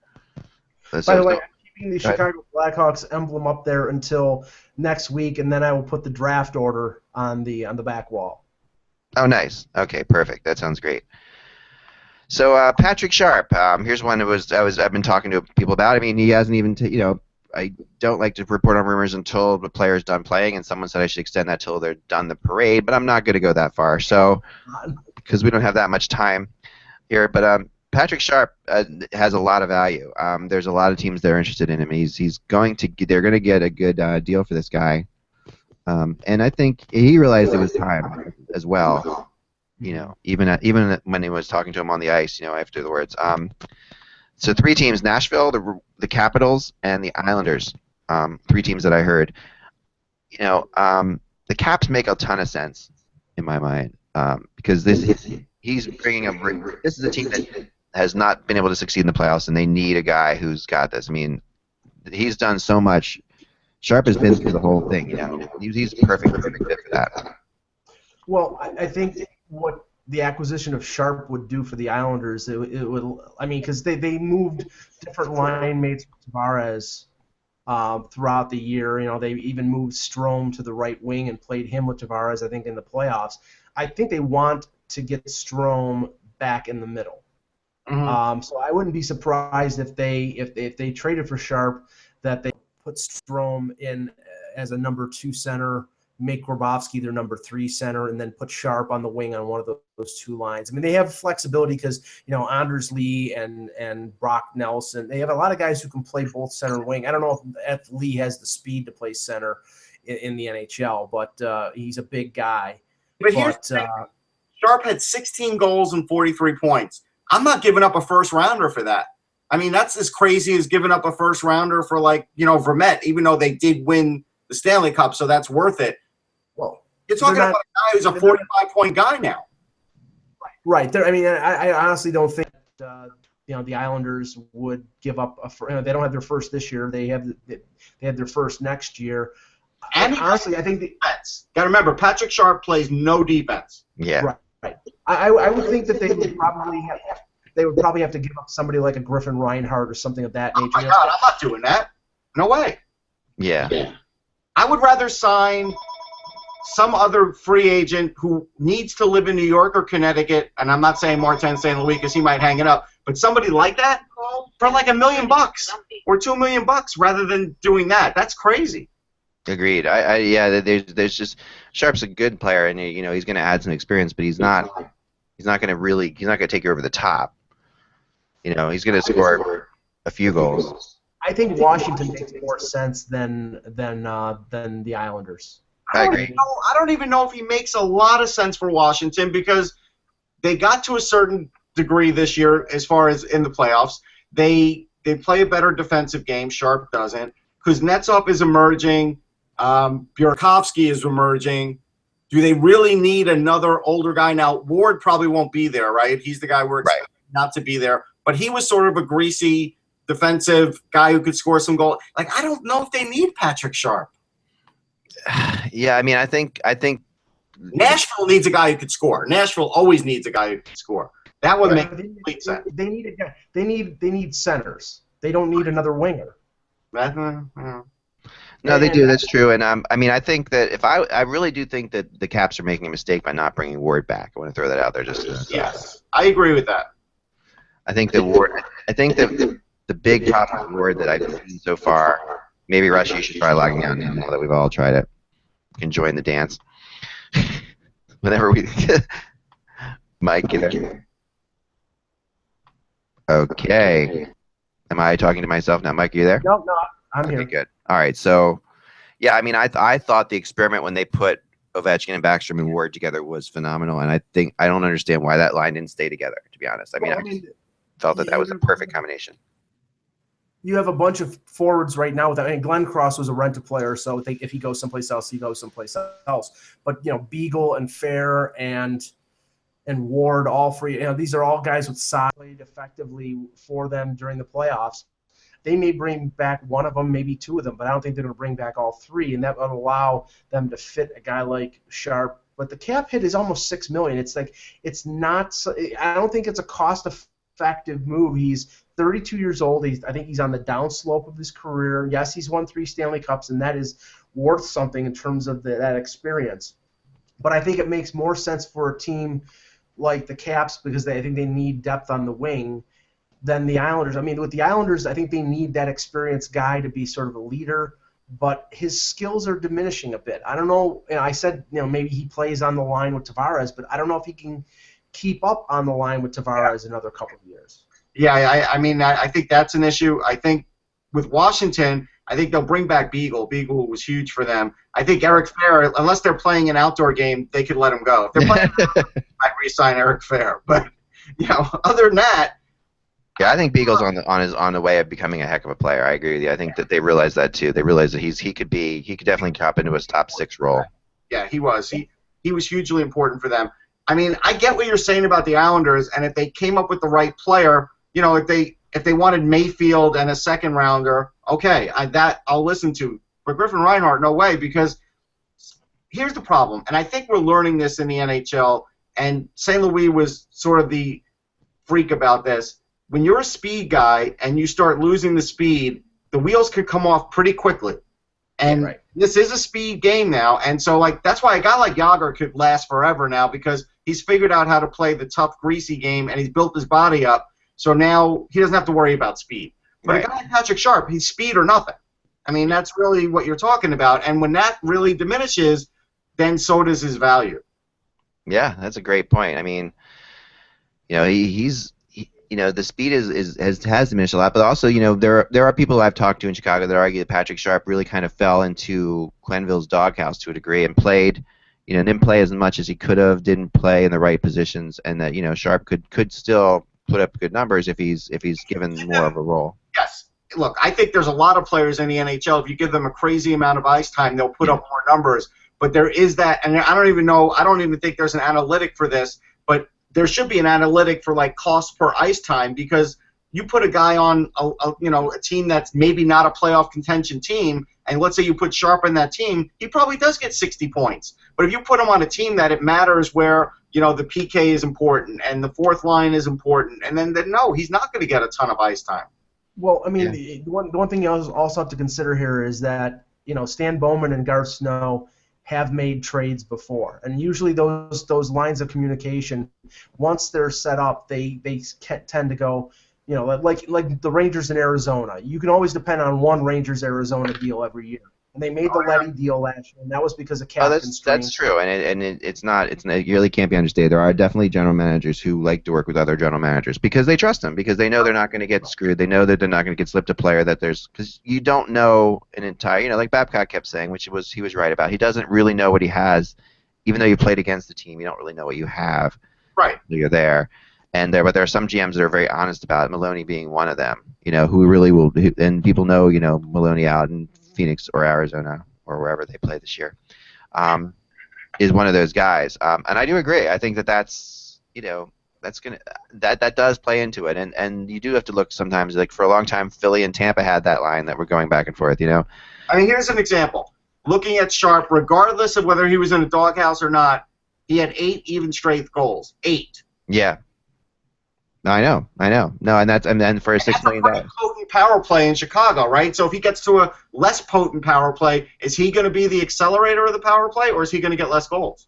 By the way, I'm keeping the Chicago Blackhawks emblem up there until next week, and then I will put the draft order on the back wall. Oh, nice. Okay, perfect. That sounds great. So Patrick Sharp, here's one I've been talking to people about. I mean, he hasn't even I don't like to report on rumors until the player's done playing, and someone said I should extend that till they're done the parade, but I'm not going to go that far. So because we don't have that much time here, but Patrick Sharp has a lot of value. There's a lot of teams that are interested in him. They're going to get a good deal for this guy. And I think he realized it was time as well. Even when he was talking to him on the ice, after the words. So 3 teams: Nashville, the Capitals, and the Islanders. 3 teams that I heard. The Caps make a ton of sense in my mind because he's bringing up. This is a team that has not been able to succeed in the playoffs, and they need a guy who's got this. I mean, he's done so much. Sharp has been through the whole thing. He's perfect fit for that. Well, I think what the acquisition of Sharp would do for the Islanders, it would. I mean, because they moved different line mates with Tavares throughout the year. They even moved Strome to the right wing and played him with Tavares, I think, in the playoffs. I think they want to get Strome back in the middle. Mm-hmm. So I wouldn't be surprised if they traded for Sharp, that they put Strome in as a number 2 center, make Grabovski their number 3 center, and then put Sharp on the wing on one of those 2 lines. I mean, they have flexibility because Anders Lee and Brock Nelson. They have a lot of guys who can play both center and wing. I don't know if Lee has the speed to play center in the NHL, but he's a big guy. But here's the thing. Sharp had 16 goals and 43 points. I'm not giving up a first-rounder for that. I mean, that's as crazy as giving up a first-rounder for, Vermette, even though they did win the Stanley Cup, so that's worth it. Well, you're talking about a guy who's a 45-point guy now. Right. I honestly don't think the Islanders would give up they don't have their first this year. They have their first next year. And honestly, I think defense. Got to remember, Patrick Sharp plays no defense. Yeah. Right. I would think that they would probably have to give up somebody like a Griffin Reinhart or something of that nature. Oh my God, I'm not doing that. No way. Yeah. I would rather sign some other free agent who needs to live in New York or Connecticut, and I'm not saying Martin St. Louis because he might hang it up, but somebody like that for like $1 million or $2 million rather than doing that. That's crazy. Agreed. There's just Sharp's a good player, and he's going to add some experience, but he's not going to take you over the top. He's going to score a few goals. I think Washington makes more sense than the Islanders. I agree. I don't even know if he makes a lot of sense for Washington because they got to a certain degree this year as far as in the playoffs. They play a better defensive game. Sharp doesn't. Kuznetsov is emerging. Burakovsky is emerging. Do they really need another older guy? Now, Ward probably won't be there, right? He's the guy we're expecting not to be there. But he was sort of a greasy defensive guy who could score some goals. I don't know if they need Patrick Sharp. Yeah, I think Nashville needs a guy who could score. Nashville always needs a guy who can score. That would make complete sense. They need a guy. They need centers. They don't need another winger. No, they do. That's true. And I think that I really do think that the Caps are making a mistake by not bringing Ward back. I want to throw that out there. Yes, I agree with that. I think that Ward. I think that the big problem with Ward that I've seen so far. Maybe Russia, you should try logging out now that we've all tried it. Enjoying the dance. Whenever we. Mike, you there? Okay. Am I talking to myself now? Mike, are you there? No, I'm here. Okay, good. All right, so, yeah, I thought the experiment when they put Ovechkin and Backstrom and Ward together was phenomenal, and I don't understand why that line didn't stay together, to be honest. I felt that was a perfect combination. You have a bunch of forwards right now. Glenn Cross was a rent-a-player, so if he goes someplace else, he goes someplace else. But, Beagle and Fair and Ward, all free. These are all guys with size, played effectively for them during the playoffs. They may bring back one of them, maybe 2 of them, but I don't think they're going to bring back all 3, and that would allow them to fit a guy like Sharp. But the cap hit is almost $6 million. It's not. I don't think it's a cost-effective move. He's 32 years old. I think he's on the downslope of his career. Yes, he's won 3 Stanley Cups, and that is worth something in terms of that experience. But I think it makes more sense for a team like the Caps because I think they need depth on the wing than the Islanders. With the Islanders, I think they need that experienced guy to be sort of a leader, but his skills are diminishing a bit. I don't know. I said maybe he plays on the line with Tavares, but I don't know if he can keep up on the line with Tavares another couple of years. Yeah, I mean, I think that's an issue. I think with Washington, I think they'll bring back Beagle. Beagle was huge for them. I think Eric Fair, unless they're playing an outdoor game, they could let him go. If they're playing, I'd re-sign Eric Fair. But other than that, yeah, I think Beagle's on the way of becoming a heck of a player. I agree with you. I think that they realize that too. They realize that he could definitely top into his top 6 role. Yeah, he was. He was hugely important for them. I mean, I get what you're saying about the Islanders, and if they came up with the right player, if they wanted Mayfield and a second rounder, okay, that I'll listen to. But Griffin Reinhart, no way, because here's the problem, and I think we're learning this in the NHL, and St. Louis was sort of the freak about this. When you're a speed guy and you start losing the speed, the wheels could come off pretty quickly. And this is a speed game now, and so that's why a guy like Jágr could last forever now, because he's figured out how to play the tough, greasy game, and he's built his body up. So now he doesn't have to worry about speed. But a guy like Patrick Sharp, he's speed or nothing. I mean, that's really what you're talking about. And when that really diminishes, then so does his value. Yeah, that's a great point. I mean, the speed has diminished a lot, but also, there are people I've talked to in Chicago that argue that Patrick Sharp really kind of fell into Quenneville's doghouse to a degree and played, didn't play as much as he could have, didn't play in the right positions, and that Sharp could still put up good numbers if he's given more of a role. Yes. Look, I think there's a lot of players in the NHL. If you give them a crazy amount of ice time, they'll put up more numbers. But there is that, and I don't even think there's an analytic for this, but there should be an analytic for cost per ice time, because you put a guy on a team that's maybe not a playoff contention team, and let's say you put Sharp in that team, he probably does get 60 points. But if you put him on a team that it matters where the PK is important and the fourth line is important, and then no, he's not going to get a ton of ice time. Well, I mean, the one thing you also have to consider here is that Stan Bowman and Garth Snow have made trades before, and usually those lines of communication, once they're set up, they tend to go, like the Rangers in Arizona. You can always depend on one Rangers Arizona deal every year, and they made the Letty deal last year, and that was because of cap constraints. That's true, and it really can't be understated. There are definitely general managers who like to work with other general managers because they trust them, because they know they're not going to get screwed. They know that they're not going to get slipped a player because you don't know an entire, like Babcock kept saying, which he was right about. He doesn't really know what he has, even though you played against the team. You don't really know what you have. Right. You're there. But there are some GMs that are very honest about it, Maloney being one of them, who really will, and people know, Maloney out in Phoenix or Arizona or wherever they play this year, is one of those guys. And I do agree. I think that's that does play into it. And you do have to look sometimes, for a long time, Philly and Tampa had that line that were going back and forth, I mean, here's an example. Looking at Sharp, regardless of whether he was in a doghouse or not, he had 8 even strength goals. 8. Yeah. I know. No, and then for $6 million. That's a potent power play in Chicago, right? So if he gets to a less potent power play, is he going to be the accelerator of the power play, or is he going to get less goals?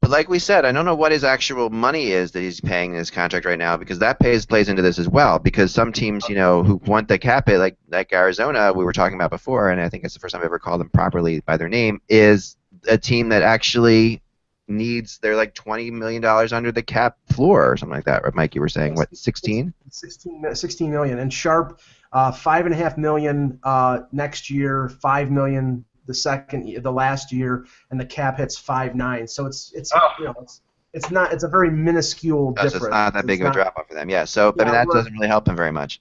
But like we said, I don't know what his actual money is that he's paying in his contract right now, because that plays into this as well. Because some teams, who want the cap hit, like Arizona, we were talking about before, and I think it's the first time I've ever called them properly by their name, is a team that actually needs, they're $20 million under the cap floor or something like that. Right, Mike, you were saying, what, 16? 16 million. And Sharp, $5.5 million next year, $5 million the last year, and the cap hits 5.9. So it's a very minuscule difference. It's not that big of a drop off for them. Yeah. So I mean, that doesn't really help them very much.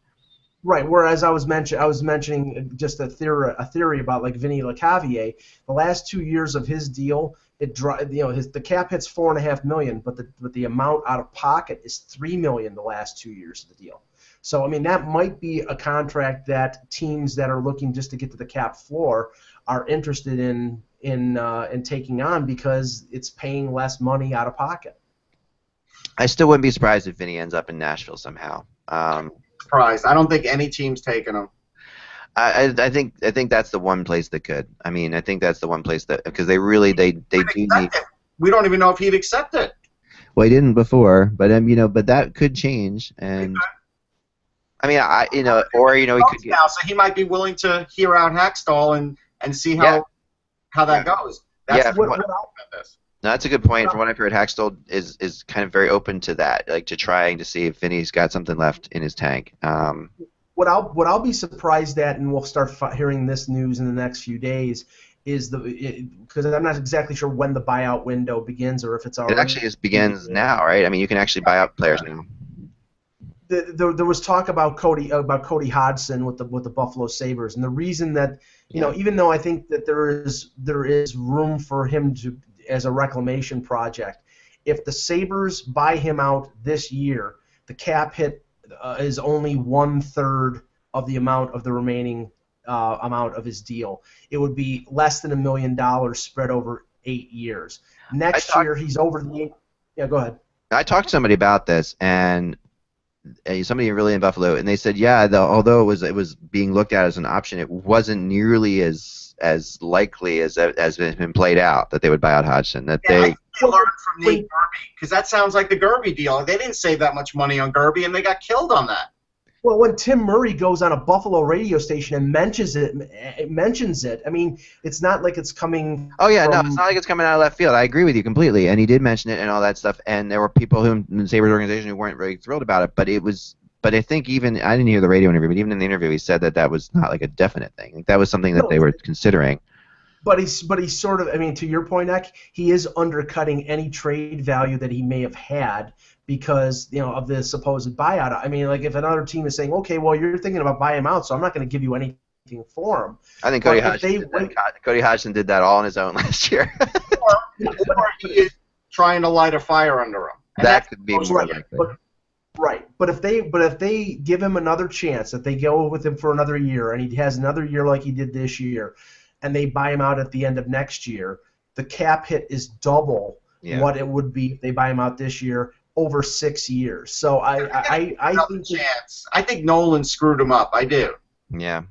Right. Whereas I was mentioning just a theory about Vinny Lecavalier. The last 2 years of his deal, the cap hits $4.5 million, but the amount out of pocket is $3 million the last 2 years of the deal. So I mean, that might be a contract that teams that are looking just to get to the cap floor are interested in taking on, because it's paying less money out of pocket. I still wouldn't be surprised if Vinny ends up in Nashville somehow. Surprised. I don't think any team's taking him. I think that's the one place that could. I mean, I think that's the one place that, because they do need. We don't even know if he'd accept it. Well, he didn't before, but but that could change. And I mean, he could get. Now, so he might be willing to hear out Hackstall and see how that goes. That's No, that's a good point. From what I've heard, Hackstall is kind of very open to that, like to trying to see if Vinny's got something left in his tank. What I'll be surprised at, and we'll start hearing this news in the next few days, is because I'm not exactly sure when the buyout window begins or if it's already. It actually begins now, right? I mean, you can actually buy out players now. There was talk about Cody Hodgson with the Buffalo Sabres, and the reason that even though I think that there is room for him to as a reclamation project, if the Sabres buy him out this year, the cap hit is only 1/3 of the amount of the remaining amount of his deal. It would be less than $1 million spread over 8 years. Next year he's over the. Yeah, go ahead. I talked to somebody about this, and somebody really in Buffalo, and they said, although it was being looked at as an option, it wasn't nearly as likely as has been played out that they would buy out Hodgson. That they learned from Nate Gerby, because that sounds like the Gerby deal. They didn't save that much money on Gerby, and they got killed on that. Well, when Tim Murray goes on a Buffalo radio station and mentions it, I mean, it's not like it's coming. Oh yeah, no, it's not like it's coming out of left field. I agree with you completely, and he did mention it and all that stuff. And there were people in the Sabres organization who weren't really thrilled about it. But I think I didn't hear the radio interview, but even in the interview, he said that was not like a definite thing. Like, that was something that they were considering. But he's sort of, I mean, to your point, Eck, he is undercutting any trade value that he may have had because of the supposed buyout. I mean, like if another team is saying, okay, well, you're thinking about buying him out, so I'm not going to give you anything for him. I think Cody Hodgson did that all on his own last year. or he is trying to light a fire under him. That could be more likely. But if they give him another chance, that they go with him for another year, and he has another year like he did this year, and they buy him out at the end of next year, the cap hit is double what it would be if they buy him out this year over 6 years. So I think Nolan screwed him up. I do. Yeah,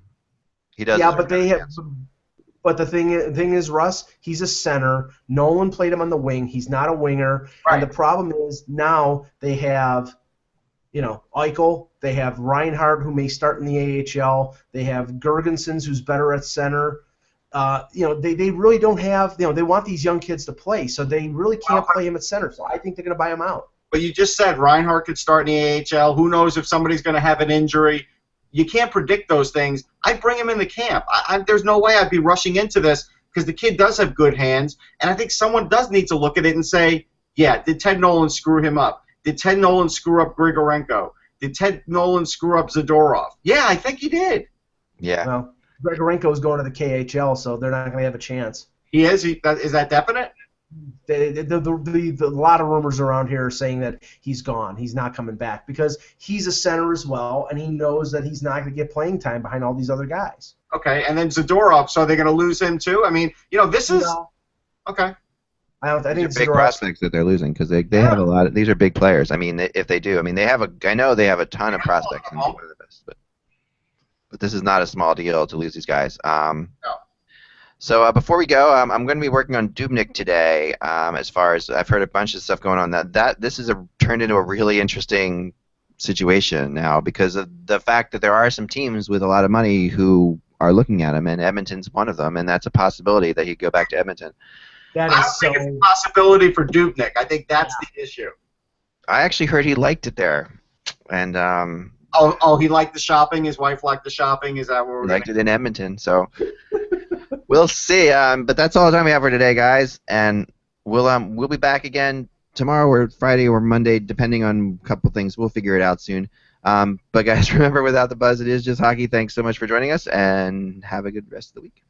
he does. Yeah, but the thing is, Russ, he's a center. Nolan played him on the wing. He's not a winger. Right. And the problem is now they have, Eichel. They have Reinhardt, who may start in the AHL. They have Gergensons, who's better at center. They really don't have. They want these young kids to play, so they really can't play him at center. So I think they're going to buy him out. But you just said Reinhardt could start in the AHL. Who knows if somebody's going to have an injury? You can't predict those things. I'd bring him in the camp. There's no way I'd be rushing into this because the kid does have good hands, and I think someone does need to look at it and say, yeah, did Ted Nolan screw him up? Did Ted Nolan screw up Grigorenko? Did Ted Nolan screw up Zadorov? Yeah, I think he did. Yeah. Well, Grigorenko's going to the KHL, so they're not going to have a chance. He is? Is that definite? A lot of rumors around here are saying that he's gone. He's not coming back because he's a center as well, and he knows that he's not going to get playing time behind all these other guys. Okay, and then Zadorov, so they're going to lose him too? I mean, this is... Okay. I think it's big prospects that they're losing because they have a lot. These are big players. I mean, if they do, I mean, I know they have a ton of prospects and one of the best, but this is not a small deal to lose these guys. No. So before we go, I'm going to be working on Dubnyk today. As far as I've heard a bunch of stuff going on, that this is turned into a really interesting situation now because of the fact that there are some teams with a lot of money who are looking at him, and Edmonton's one of them, and that's a possibility that he'd go back to Edmonton. I don't think it's a possibility for Dubnyk. I think that's the issue. I actually heard he liked it there, and he liked the shopping. His wife liked the shopping. Is that where he liked it in Edmonton? So we'll see. But that's all the time we have for today, guys, and we'll be back again tomorrow or Friday or Monday, depending on a couple things. We'll figure it out soon. But guys, remember, without the buzz, it is just hockey. Thanks so much for joining us, and have a good rest of the week.